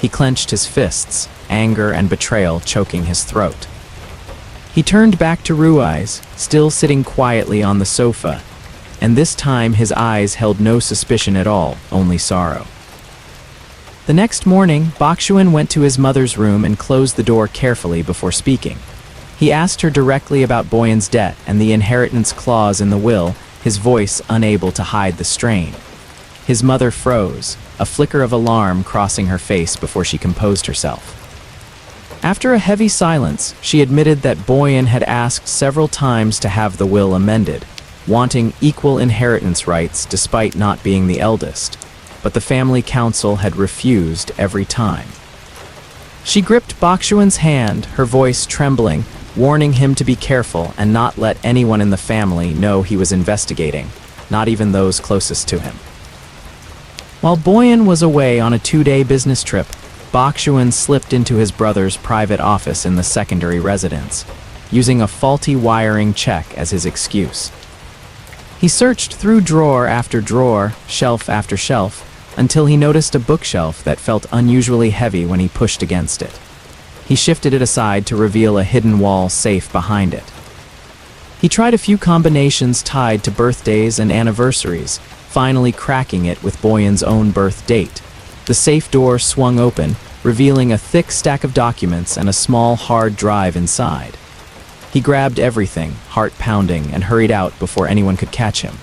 He clenched his fists, anger and betrayal choking his throat. He turned back to Ruize, still sitting quietly on the sofa, and this time his eyes held no suspicion at all, only sorrow. The next morning, Boxuan went to his mother's room and closed the door carefully before speaking. He asked her directly about Boyan's debt and the inheritance clause in the will, his voice unable to hide the strain. His mother froze, a flicker of alarm crossing her face before she composed herself. After a heavy silence, she admitted that Boyan had asked several times to have the will amended, wanting equal inheritance rights despite not being the eldest, but the family council had refused every time. She gripped Boxuan's hand, her voice trembling, warning him to be careful and not let anyone in the family know he was investigating, not even those closest to him. While Boyan was away on a 2-day business trip, Boxuan slipped into his brother's private office in the secondary residence, using a faulty wiring check as his excuse. He searched through drawer after drawer, shelf after shelf, until he noticed a bookshelf that felt unusually heavy when he pushed against it. He shifted it aside to reveal a hidden wall safe behind it. He tried a few combinations tied to birthdays and anniversaries, finally cracking it with Boyan's own birth date. The safe door swung open, revealing a thick stack of documents and a small hard drive inside. He grabbed everything, heart pounding, and hurried out before anyone could catch him.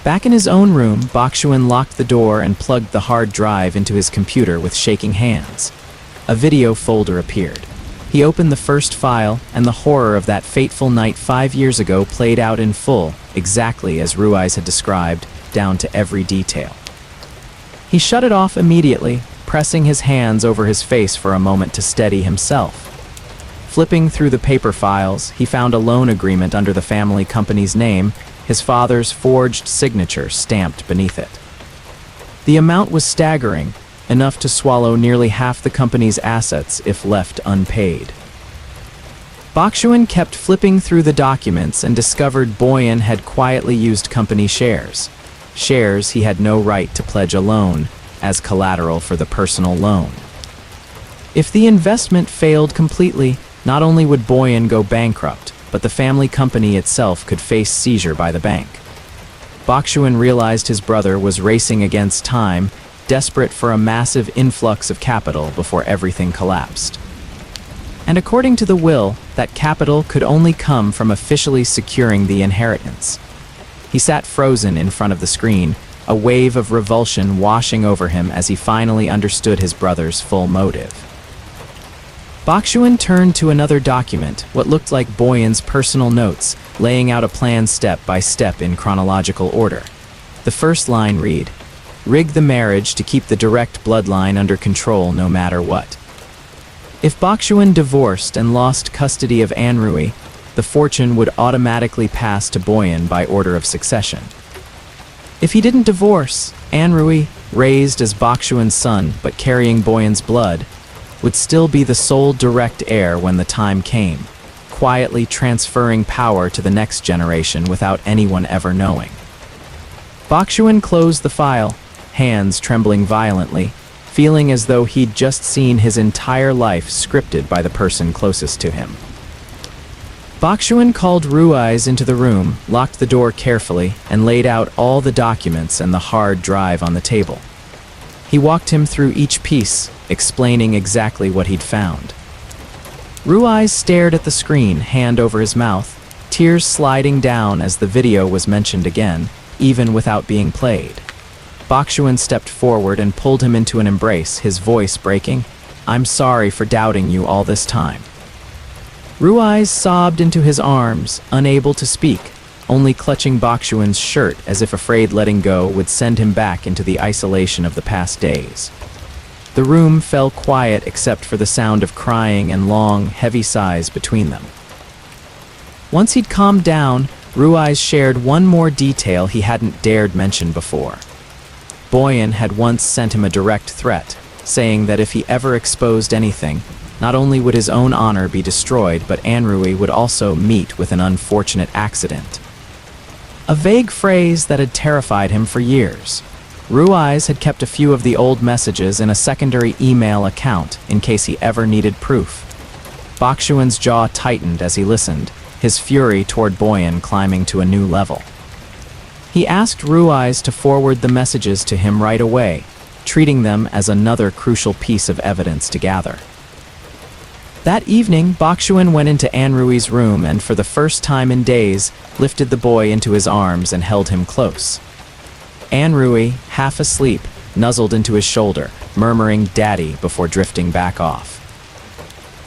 Back in his own room, Boxuan locked the door and plugged the hard drive into his computer with shaking hands. A video folder appeared. He opened the first file, and the horror of that fateful night 5 years ago played out in full, exactly as Ruize had described, down to every detail. He shut it off immediately, pressing his hands over his face for a moment to steady himself. Flipping through the paper files, he found a loan agreement under the family company's name, his father's forged signature stamped beneath it. The amount was staggering, enough to swallow nearly half the company's assets if left unpaid. Boxuan kept flipping through the documents and discovered Boyan had quietly used company shares. Shares he had no right to pledge a loan, as collateral for the personal loan. If the investment failed completely, not only would Boyan go bankrupt, but the family company itself could face seizure by the bank. Boxuan realized his brother was racing against time, desperate for a massive influx of capital before everything collapsed. And according to the will, that capital could only come from officially securing the inheritance. He sat frozen in front of the screen, a wave of revulsion washing over him as he finally understood his brother's full motive. Boxuan turned to another document, what looked like Boyan's personal notes, laying out a plan step by step in chronological order. The first line read, "Rig the marriage to keep the direct bloodline under control no matter what." If Boxuan divorced and lost custody of Anrui, the fortune would automatically pass to Boyan by order of succession. If he didn't divorce, Anrui, raised as Boxuan's son but carrying Boyan's blood, would still be the sole direct heir when the time came, quietly transferring power to the next generation without anyone ever knowing. Boxuan closed the file, hands trembling violently, feeling as though he'd just seen his entire life scripted by the person closest to him. Boxuan called Ruize into the room, locked the door carefully, and laid out all the documents and the hard drive on the table. He walked him through each piece, explaining exactly what he'd found. Ruize stared at the screen, hand over his mouth, tears sliding down as the video was mentioned again, even without being played. Boxuan stepped forward and pulled him into an embrace, his voice breaking. "I'm sorry for doubting you all this time." Ruize sobbed into his arms, unable to speak, only clutching Boxuan's shirt as if afraid letting go would send him back into the isolation of the past days. The room fell quiet except for the sound of crying and long, heavy sighs between them. Once he'd calmed down, Ruize shared one more detail he hadn't dared mention before. Boyan had once sent him a direct threat, saying that if he ever exposed anything, not only would his own honor be destroyed, but Anrui would also meet with an unfortunate accident. A vague phrase that had terrified him for years. Ruize had kept a few of the old messages in a secondary email account in case he ever needed proof. Boxuan's jaw tightened as he listened, his fury toward Boyan climbing to a new level. He asked Ruize to forward the messages to him right away, treating them as another crucial piece of evidence to gather. That evening, Boxuan went into Anrui's room and for the first time in days, lifted the boy into his arms and held him close. Anrui, half asleep, nuzzled into his shoulder, murmuring "Daddy" before drifting back off.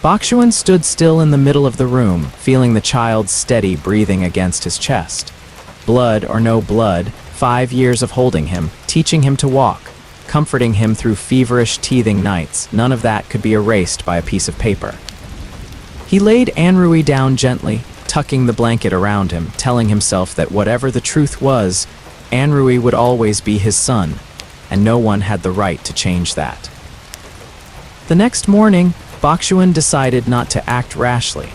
Boxuan stood still in the middle of the room, feeling the child's steady breathing against his chest. Blood or no blood, 5 years of holding him, teaching him to walk, comforting him through feverish, teething nights, none of that could be erased by a piece of paper. He laid Anrui down gently, tucking the blanket around him, telling himself that whatever the truth was, Anrui would always be his son, and no one had the right to change that. The next morning, Boxuan decided not to act rashly.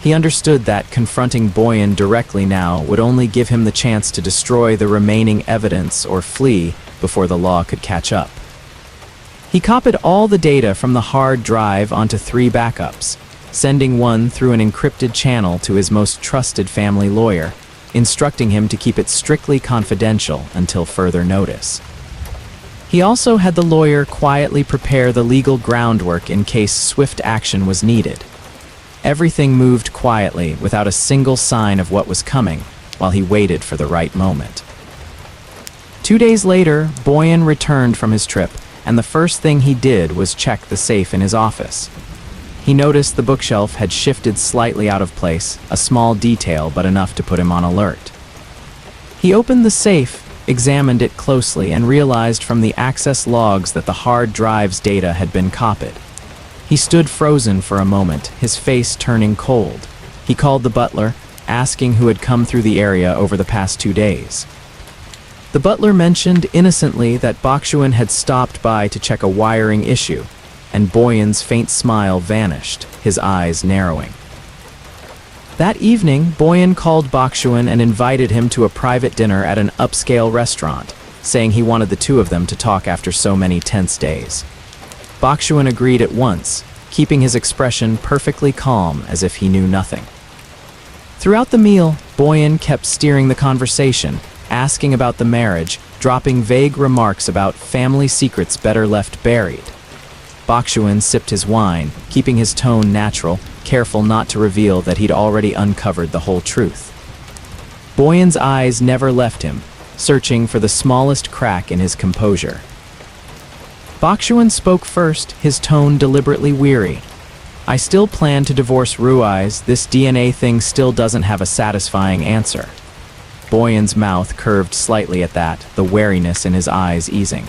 He understood that confronting Boyan directly now would only give him the chance to destroy the remaining evidence or flee before the law could catch up. He copied all the data from the hard drive onto 3 backups, sending one through an encrypted channel to his most trusted family lawyer, instructing him to keep it strictly confidential until further notice. He also had the lawyer quietly prepare the legal groundwork in case swift action was needed. Everything moved quietly, without a single sign of what was coming, while he waited for the right moment. 2 days later, Boyan returned from his trip, and the first thing he did was check the safe in his office. He noticed the bookshelf had shifted slightly out of place, a small detail but enough to put him on alert. He opened the safe, examined it closely, and realized from the access logs that the hard drive's data had been copied. He stood frozen for a moment, his face turning cold. He called the butler, asking who had come through the area over the past 2 days. The butler mentioned innocently that Boxuan had stopped by to check a wiring issue, and Boyan's faint smile vanished, his eyes narrowing. That evening, Boyan called Boxuan and invited him to a private dinner at an upscale restaurant, saying he wanted the two of them to talk after so many tense days. Boxuan agreed at once, keeping his expression perfectly calm as if he knew nothing. Throughout the meal, Boyan kept steering the conversation, asking about the marriage, dropping vague remarks about family secrets better left buried. Boxuan sipped his wine, keeping his tone natural, careful not to reveal that he'd already uncovered the whole truth. Boyan's eyes never left him, searching for the smallest crack in his composure. Boxuan spoke first, his tone deliberately weary. "I still plan to divorce Ruize. This DNA thing still doesn't have a satisfying answer." Boyan's mouth curved slightly at that, the wariness in his eyes easing.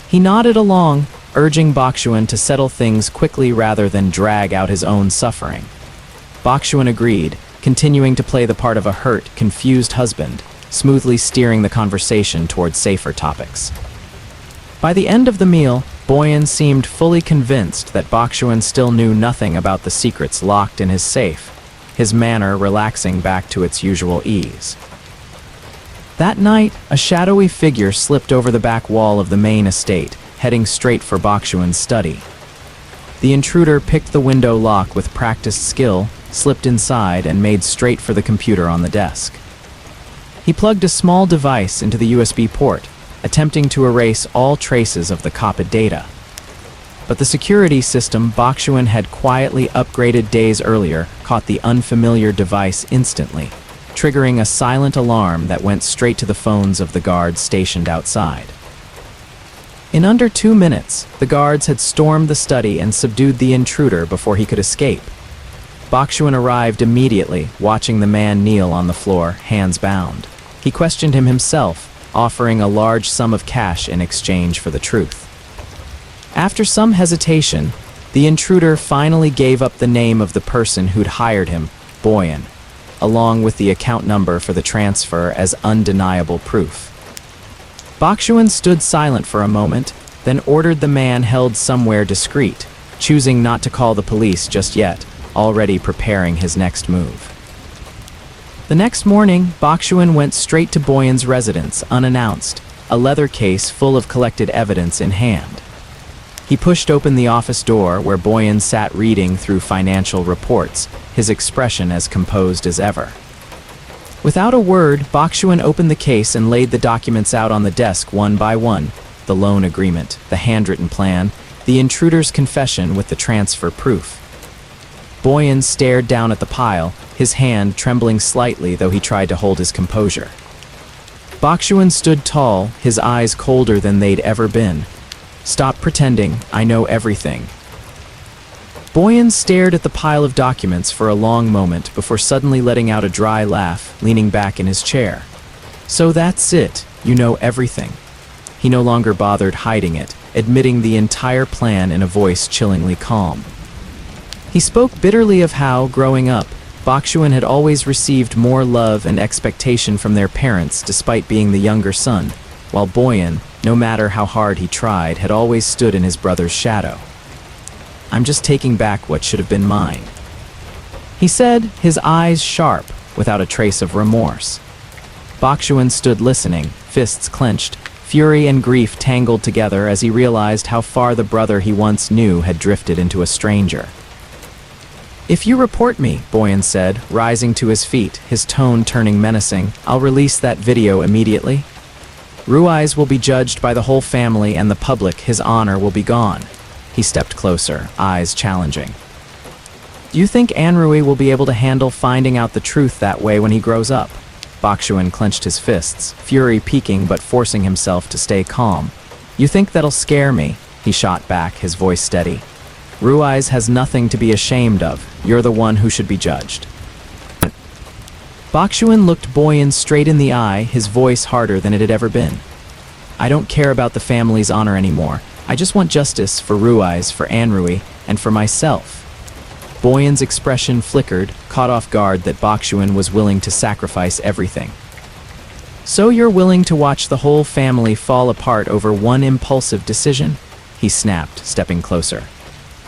He nodded along, urging Boxuan to settle things quickly rather than drag out his own suffering. Boxuan agreed, continuing to play the part of a hurt, confused husband, smoothly steering the conversation toward safer topics. By the end of the meal, Boyan seemed fully convinced that Boxuan still knew nothing about the secrets locked in his safe, his manner relaxing back to its usual ease. That night, a shadowy figure slipped over the back wall of the main estate, heading straight for Boxuan's study. The intruder picked the window lock with practiced skill, slipped inside, and made straight for the computer on the desk. He plugged a small device into the USB port, attempting to erase all traces of the copied data. But the security system Boxuan had quietly upgraded days earlier caught the unfamiliar device instantly, triggering a silent alarm that went straight to the phones of the guards stationed outside. In under 2 minutes, the guards had stormed the study and subdued the intruder before he could escape. Boxuan arrived immediately, watching the man kneel on the floor, hands bound. He questioned him himself, offering a large sum of cash in exchange for the truth. After some hesitation, the intruder finally gave up the name of the person who'd hired him, Boyan, along with the account number for the transfer as undeniable proof. Boxuan stood silent for a moment, then ordered the man held somewhere discreet, choosing not to call the police just yet, already preparing his next move. The next morning, Boxuan went straight to Boyan's residence, unannounced, a leather case full of collected evidence in hand. He pushed open the office door where Boyan sat reading through financial reports, his expression as composed as ever. Without a word, Boxuan opened the case and laid the documents out on the desk one by one: the loan agreement, the handwritten plan, the intruder's confession with the transfer proof. Boyan stared down at the pile, his hand trembling slightly though he tried to hold his composure. Boxuan stood tall, his eyes colder than they'd ever been. "Stop pretending, I know everything." Boyan stared at the pile of documents for a long moment before suddenly letting out a dry laugh, leaning back in his chair. So that's it, you know everything. He no longer bothered hiding it, admitting the entire plan in a voice chillingly calm. He spoke bitterly of how, growing up, Boxuan had always received more love and expectation from their parents despite being the younger son, while Boyan, no matter how hard he tried, had always stood in his brother's shadow. I'm just taking back what should have been mine, he said, his eyes sharp, without a trace of remorse. Boxuan stood listening, fists clenched, fury and grief tangled together as he realized how far the brother he once knew had drifted into a stranger. If you report me, Boyan said, rising to his feet, his tone turning menacing, I'll release that video immediately. Ruize will be judged by the whole family and the public. His honor will be gone. He stepped closer, eyes challenging. Do you think Anrui will be able to handle finding out the truth that way when he grows up? Boxuan clenched his fists, fury peaking but forcing himself to stay calm. You think that'll scare me? He shot back, his voice steady. Ruize has nothing to be ashamed of. You're the one who should be judged. Boxuan looked Boyan straight in the eye, his voice harder than it had ever been. I don't care about the family's honor anymore. I just want justice for Ruize, for Anrui, and for myself. Boyan's expression flickered, caught off guard that Boxuan was willing to sacrifice everything. So you're willing to watch the whole family fall apart over one impulsive decision? He snapped, stepping closer.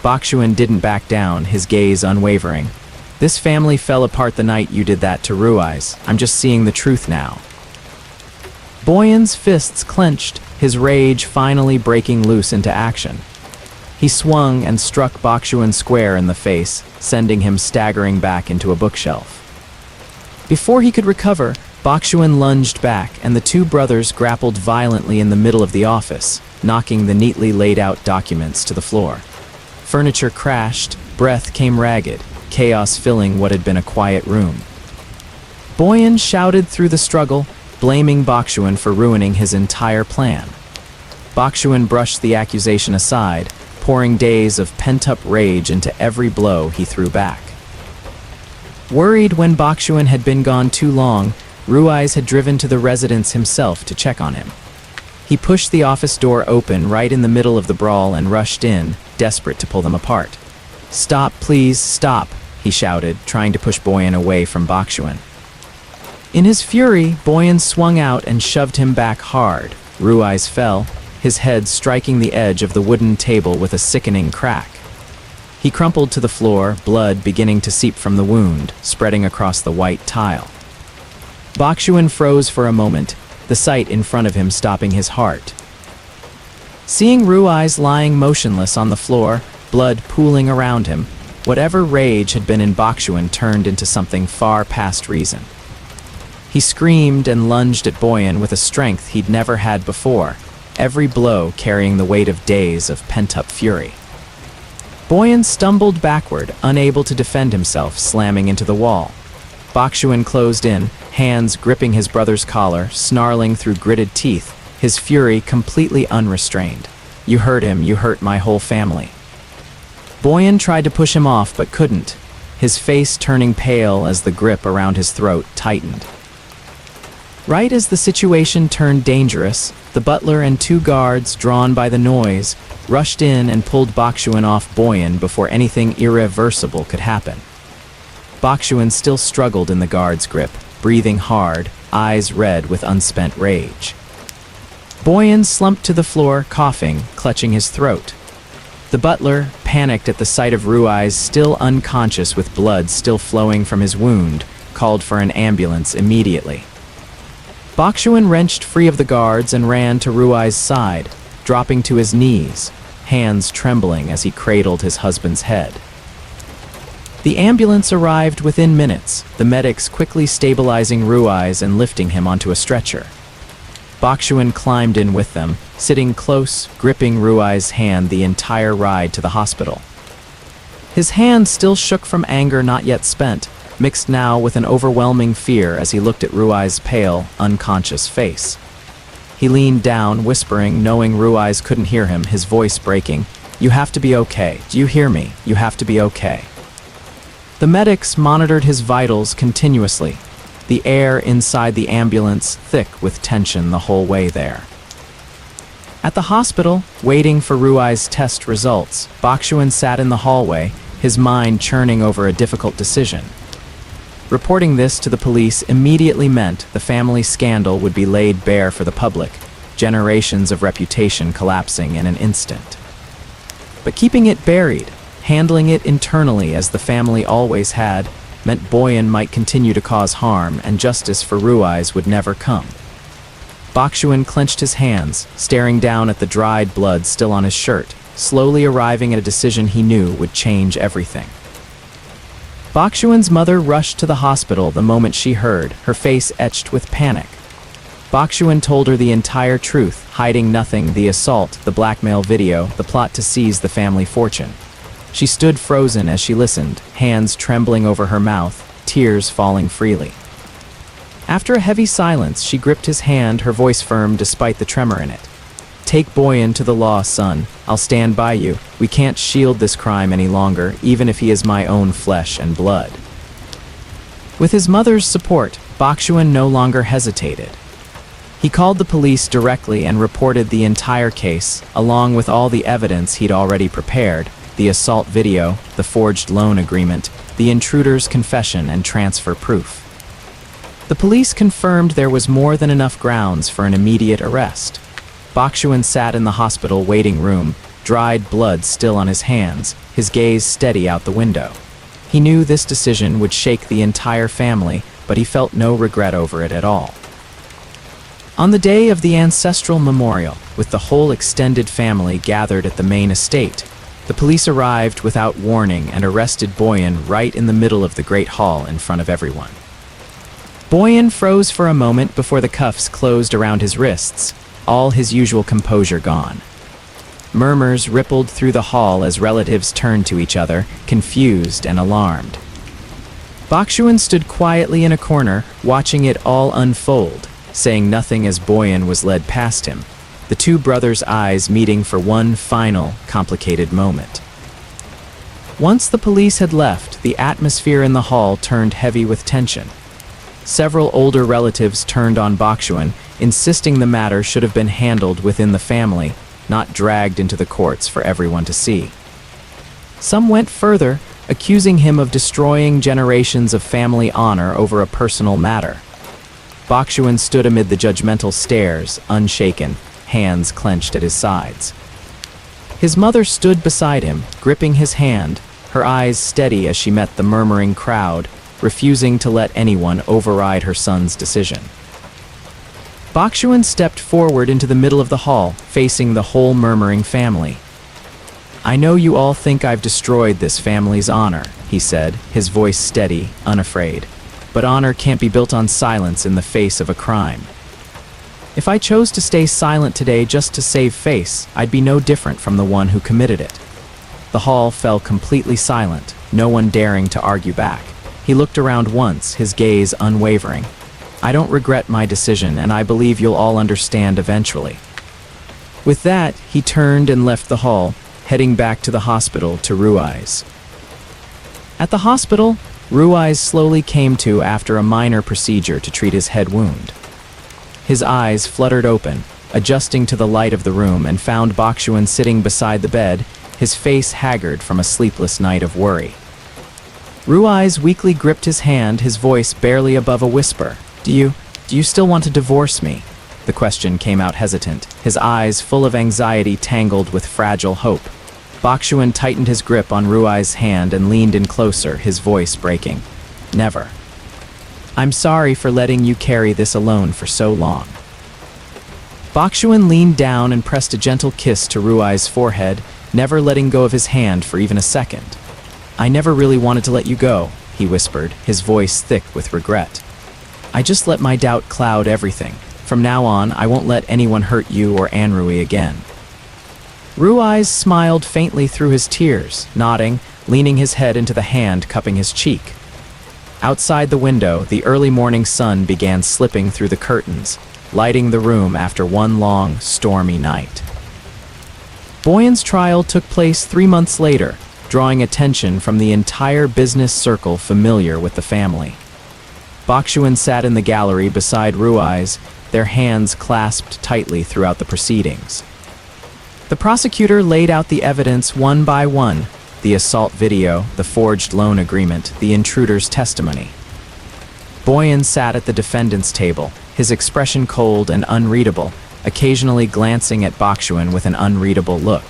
Boxuan didn't back down, his gaze unwavering. This family fell apart the night you did that to Ruize. I'm just seeing the truth now. Boyan's fists clenched, his rage finally breaking loose into action. He swung and struck Boxuan square in the face, sending him staggering back into a bookshelf. Before he could recover, Boxuan lunged back, and the two brothers grappled violently in the middle of the office, knocking the neatly laid out documents to the floor. Furniture crashed, breath came ragged, chaos filling what had been a quiet room. Boyan shouted through the struggle, blaming Boxuan for ruining his entire plan. Boxuan brushed the accusation aside, pouring days of pent-up rage into every blow he threw back. Worried when Boxuan had been gone too long, Ruize had driven to the residence himself to check on him. He pushed the office door open right in the middle of the brawl and rushed in, desperate to pull them apart. Stop, please, stop, he shouted, trying to push Boyan away from Boxuan. In his fury, Boyan swung out and shoved him back hard. Ruize fell, his head striking the edge of the wooden table with a sickening crack. He crumpled to the floor, blood beginning to seep from the wound, spreading across the white tile. Boxuan froze for a moment, the sight in front of him stopping his heart. Seeing Ruize lying motionless on the floor, blood pooling around him, whatever rage had been in Boxuan turned into something far past reason. He screamed and lunged at Boyan with a strength he'd never had before, every blow carrying the weight of days of pent-up fury. Boyan stumbled backward, unable to defend himself, slamming into the wall. Boxuan closed in, hands gripping his brother's collar, snarling through gritted teeth, his fury completely unrestrained. You hurt him, you hurt my whole family. Boyan tried to push him off but couldn't, his face turning pale as the grip around his throat tightened. Right as the situation turned dangerous, the butler and two guards, drawn by the noise, rushed in and pulled Boxuan off Boyan before anything irreversible could happen. Boxuan still struggled in the guard's grip, breathing hard, eyes red with unspent rage. Boyan slumped to the floor, coughing, clutching his throat. The butler, panicked at the sight of Ruize still unconscious with blood still flowing from his wound, called for an ambulance immediately. Boxuan wrenched free of the guards and ran to Ruize's side, dropping to his knees, hands trembling as he cradled his husband's head. The ambulance arrived within minutes, the medics quickly stabilizing Ruize and lifting him onto a stretcher. Boxuan climbed in with them, sitting close, gripping Ruize's hand the entire ride to the hospital. His hand still shook from anger not yet spent, mixed now with an overwhelming fear as he looked at Ruize's pale, unconscious face. He leaned down, whispering, knowing Ruize couldn't hear him, his voice breaking. You have to be okay. Do you hear me? You have to be okay." The medics monitored his vitals continuously, the air inside the ambulance thick with tension the whole way there. At the hospital, waiting for Ruize's test results, Boxuan sat in the hallway, his mind churning over a difficult decision. Reporting this to the police immediately meant the family scandal would be laid bare for the public, generations of reputation collapsing in an instant. But keeping it buried, handling it internally as the family always had, meant Boyan might continue to cause harm and justice for Ruize would never come. Boxuan clenched his hands, staring down at the dried blood still on his shirt, slowly arriving at a decision he knew would change everything. Boxuan's mother rushed to the hospital the moment she heard, her face etched with panic. Boxuan told her the entire truth, hiding nothing: the assault, the blackmail video, the plot to seize the family fortune. She stood frozen as she listened, hands trembling over her mouth, tears falling freely. After a heavy silence, she gripped his hand, her voice firm despite the tremor in it. "Take Boyan to the law, son. I'll stand by you. We can't shield this crime any longer, even if he is my own flesh and blood." With his mother's support, Boxuan no longer hesitated. He called the police directly and reported the entire case, along with all the evidence he'd already prepared: the assault video, the forged loan agreement, the intruder's confession and transfer proof. The police confirmed there was more than enough grounds for an immediate arrest. Boxuan sat in the hospital waiting room, dried blood still on his hands, his gaze steady out the window. He knew this decision would shake the entire family, but he felt no regret over it at all. On the day of the ancestral memorial, with the whole extended family gathered at the main estate, the police arrived without warning and arrested Boyan right in the middle of the great hall in front of everyone. Boyan froze for a moment before the cuffs closed around his wrists, all his usual composure gone. Murmurs rippled through the hall as relatives turned to each other, confused and alarmed. Boxuan stood quietly in a corner, watching it all unfold, saying nothing as Boyan was led past him, the two brothers' eyes meeting for one final, complicated moment. Once the police had left, the atmosphere in the hall turned heavy with tension. Several older relatives turned on Boxuan, insisting the matter should have been handled within the family, not dragged into the courts for everyone to see. Some went further, accusing him of destroying generations of family honor over a personal matter. Boxuan stood amid the judgmental stares, unshaken, hands clenched at his sides. His mother stood beside him, gripping his hand, her eyes steady as she met the murmuring crowd, refusing to let anyone override her son's decision. Boxuan stepped forward into the middle of the hall, facing the whole murmuring family. "I know you all think I've destroyed this family's honor," he said, his voice steady, unafraid. "But honor can't be built on silence in the face of a crime. If I chose to stay silent today just to save face, I'd be no different from the one who committed it." The hall fell completely silent, no one daring to argue back. He looked around once, his gaze unwavering. "I don't regret my decision, and I believe you'll all understand eventually." With that, he turned and left the hall, heading back to the hospital to Ruize. At the hospital, Ruize slowly came to after a minor procedure to treat his head wound. His eyes fluttered open, adjusting to the light of the room, and found Boxuan sitting beside the bed, his face haggard from a sleepless night of worry. Ruize weakly gripped his hand, his voice barely above a whisper. Do you still want to divorce me?" The question came out hesitant, his eyes full of anxiety tangled with fragile hope. Boxuan tightened his grip on Ruize's hand and leaned in closer, his voice breaking. "Never. I'm sorry for letting you carry this alone for so long." Boxuan leaned down and pressed a gentle kiss to Ruize's forehead, never letting go of his hand for even a second. "I never really wanted to let you go," he whispered, his voice thick with regret. "I just let my doubt cloud everything. From now on, I won't let anyone hurt you or Anrui again." Ruize smiled faintly through his tears, nodding, leaning his head into the hand cupping his cheek. Outside the window, the early morning sun began slipping through the curtains, lighting the room after one long, stormy night. Boyan's trial took place 3 months later, drawing attention from the entire business circle familiar with the family. Boxuan sat in the gallery beside Ruize, their hands clasped tightly throughout the proceedings. The prosecutor laid out the evidence one by one: the assault video, the forged loan agreement, the intruder's testimony. Boyan sat at the defendant's table, his expression cold and unreadable, occasionally glancing at Boxuan with an unreadable look.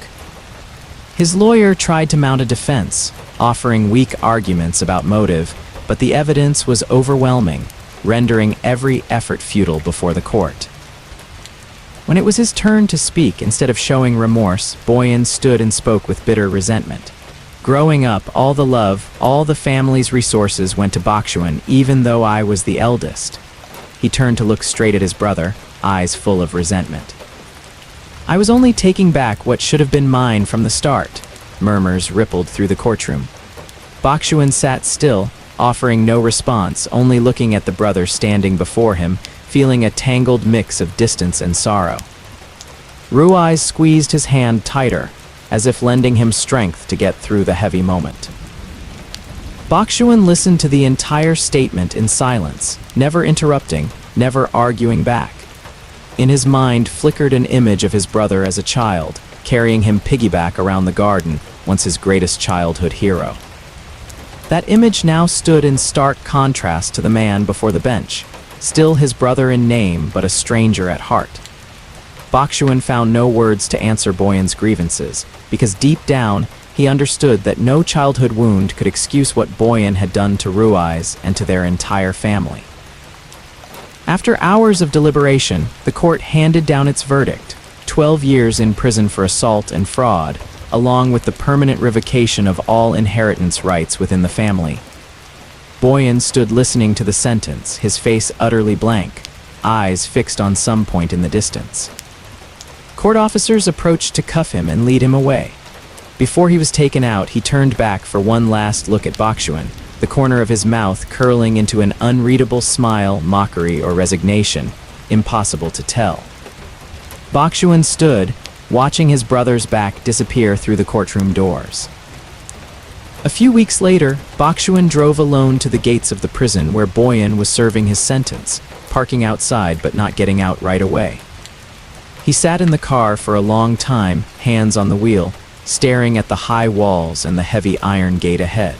His lawyer tried to mount a defense, offering weak arguments about motive, but the evidence was overwhelming, rendering every effort futile before the court. When it was his turn to speak, instead of showing remorse, Boyan stood and spoke with bitter resentment. Growing up, all the love, all the family's resources went to Boxuan, even though I was the eldest. He turned to look straight at his brother, eyes full of resentment. I was only taking back what should have been mine from the start. Murmurs rippled through the courtroom. Boxuan sat still, offering no response, only looking at the brother standing before him, feeling a tangled mix of distance and sorrow. Ruize squeezed his hand tighter, as if lending him strength to get through the heavy moment. Boxuan listened to the entire statement in silence, never interrupting, never arguing back. In his mind flickered an image of his brother as a child, carrying him piggyback around the garden, once his greatest childhood hero. That image now stood in stark contrast to the man before the bench, still his brother in name but a stranger at heart. Boxuan found no words to answer Boyan's grievances, because deep down he understood that no childhood wound could excuse what Boyan had done to Ruize and to their entire family. After hours of deliberation, the court handed down its verdict: 12 years in prison for assault and fraud, along with the permanent revocation of all inheritance rights within the family. Boyan stood listening to the sentence, his face utterly blank, eyes fixed on some point in the distance. Court officers approached to cuff him and lead him away. Before he was taken out, he turned back for one last look at Boxuan, the corner of his mouth curling into an unreadable smile, mockery, or resignation, impossible to tell. Boxuan stood, watching his brother's back disappear through the courtroom doors. A few weeks later, Boxuan drove alone to the gates of the prison where Boyan was serving his sentence, parking outside but not getting out right away. He sat in the car for a long time, hands on the wheel, staring at the high walls and the heavy iron gate ahead.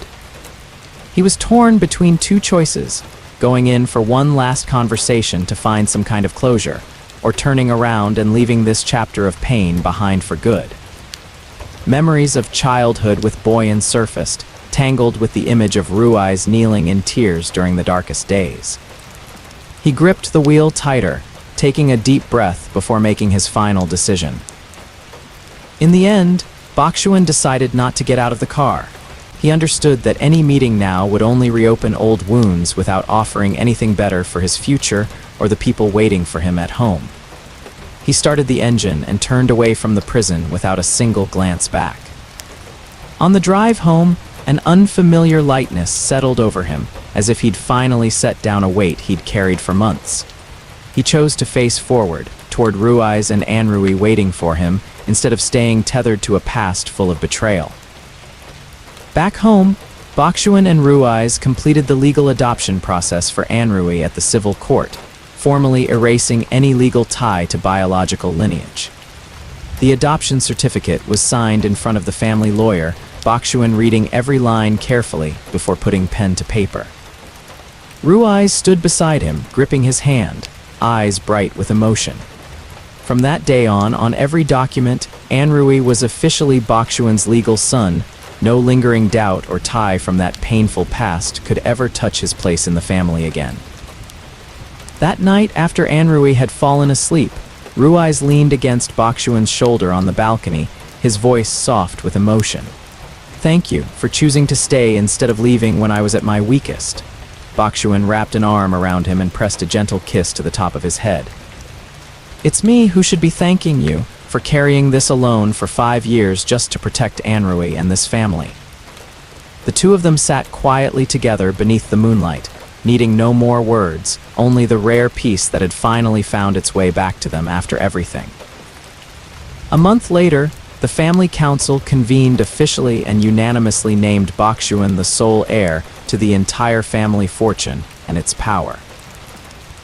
He was torn between two choices: going in for one last conversation to find some kind of closure, or turning around and leaving this chapter of pain behind for good. Memories of childhood with Boyan surfaced, tangled with the image of Ruize kneeling in tears during the darkest days. He gripped the wheel tighter, taking a deep breath before making his final decision. In the end, Boxuan decided not to get out of the car. He understood that any meeting now would only reopen old wounds without offering anything better for his future or the people waiting for him at home. He started the engine and turned away from the prison without a single glance back. On the drive home, an unfamiliar lightness settled over him, as if he'd finally set down a weight he'd carried for months. He chose to face forward, toward Ruize and Anrui waiting for him, instead of staying tethered to a past full of betrayal. Back home, Boxuan and Ruize completed the legal adoption process for Anrui at the civil court, formally erasing any legal tie to biological lineage. The adoption certificate was signed in front of the family lawyer, Boxuan reading every line carefully before putting pen to paper. Ruize stood beside him, gripping his hand, eyes bright with emotion. From that day on every document, Anrui was officially Boxuan's legal son. No lingering doubt or tie from that painful past could ever touch his place in the family again. That night, after Anrui had fallen asleep, Ruize leaned against Boxuan's shoulder on the balcony, his voice soft with emotion. "Thank you for choosing to stay instead of leaving when I was at my weakest." Boxuan wrapped an arm around him and pressed a gentle kiss to the top of his head. "It's me who should be thanking you for carrying this alone for 5 years just to protect Anrui and this family." The two of them sat quietly together beneath the moonlight, needing no more words, only the rare peace that had finally found its way back to them after everything. A month later, The family council convened officially and unanimously named Boxuan the sole heir to the entire family fortune and its power.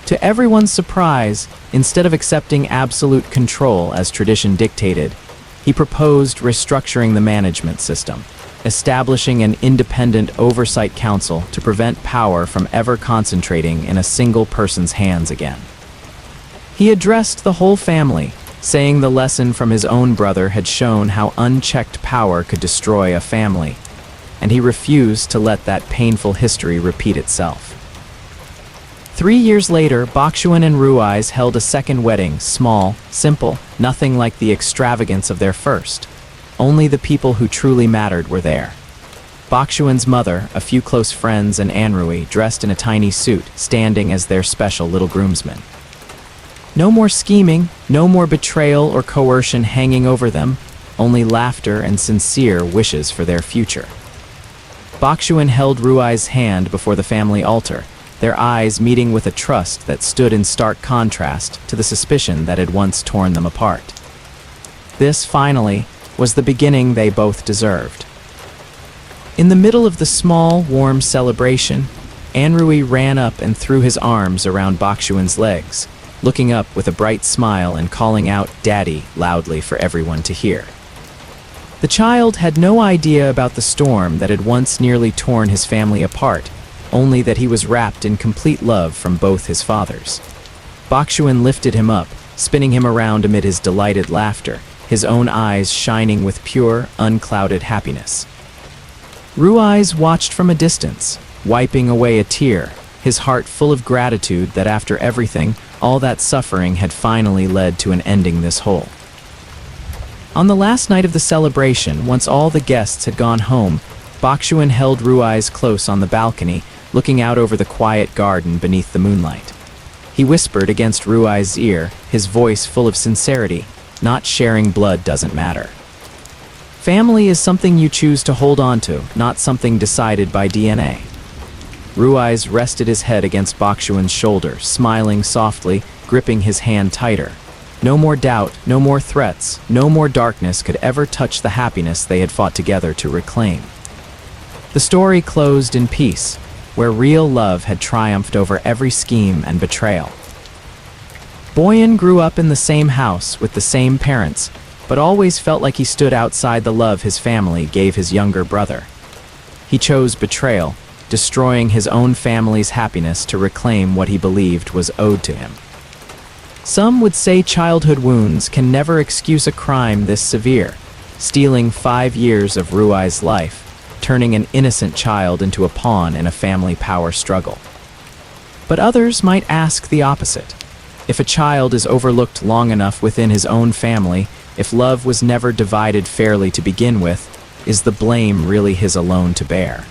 To everyone's surprise, instead of accepting absolute control as tradition dictated, he proposed restructuring the management system, establishing an independent oversight council to prevent power from ever concentrating in a single person's hands again. He addressed the whole family, saying the lesson from his own brother had shown how unchecked power could destroy a family, and he refused to let that painful history repeat itself. 3 years later, Boxuan and Ruize held a second wedding, small, simple, nothing like the extravagance of their first. Only the people who truly mattered were there. Boxuan's mother, a few close friends, and Anrui, dressed in a tiny suit, standing as their special little groomsmen. No more scheming, no more betrayal or coercion hanging over them, only laughter and sincere wishes for their future. Boxuan held Ruize's hand before the family altar, their eyes meeting with a trust that stood in stark contrast to the suspicion that had once torn them apart. This, finally, was the beginning they both deserved. In the middle of the small, warm celebration, Anrui ran up and threw his arms around Boxuan's legs, looking up with a bright smile and calling out "Daddy" loudly for everyone to hear. The child had no idea about the storm that had once nearly torn his family apart, only that he was wrapped in complete love from both his fathers. Boxuan lifted him up, spinning him around amid his delighted laughter, his own eyes shining with pure, unclouded happiness. Ruize watched from a distance, wiping away a tear, his heart full of gratitude that after everything, all that suffering had finally led to an ending this whole. On the last night of the celebration, once all the guests had gone home, Boxuan held Ruize close on the balcony, looking out over the quiet garden beneath the moonlight. He whispered against Ruize's ear, his voice full of sincerity, "Not sharing blood doesn't matter. Family is something you choose to hold on to, not something decided by DNA." Ruize rested his head against Boxuan's shoulder, smiling softly, gripping his hand tighter. No more doubt, no more threats, no more darkness could ever touch the happiness they had fought together to reclaim. The story closed in peace, where real love had triumphed over every scheme and betrayal. Boyan grew up in the same house with the same parents, but always felt like he stood outside the love his family gave his younger brother. He chose betrayal, destroying his own family's happiness to reclaim what he believed was owed to him. Some would say childhood wounds can never excuse a crime this severe, stealing 5 years of Ruize's life, turning an innocent child into a pawn in a family power struggle. But others might ask the opposite. If a child is overlooked long enough within his own family, if love was never divided fairly to begin with, is the blame really his alone to bear?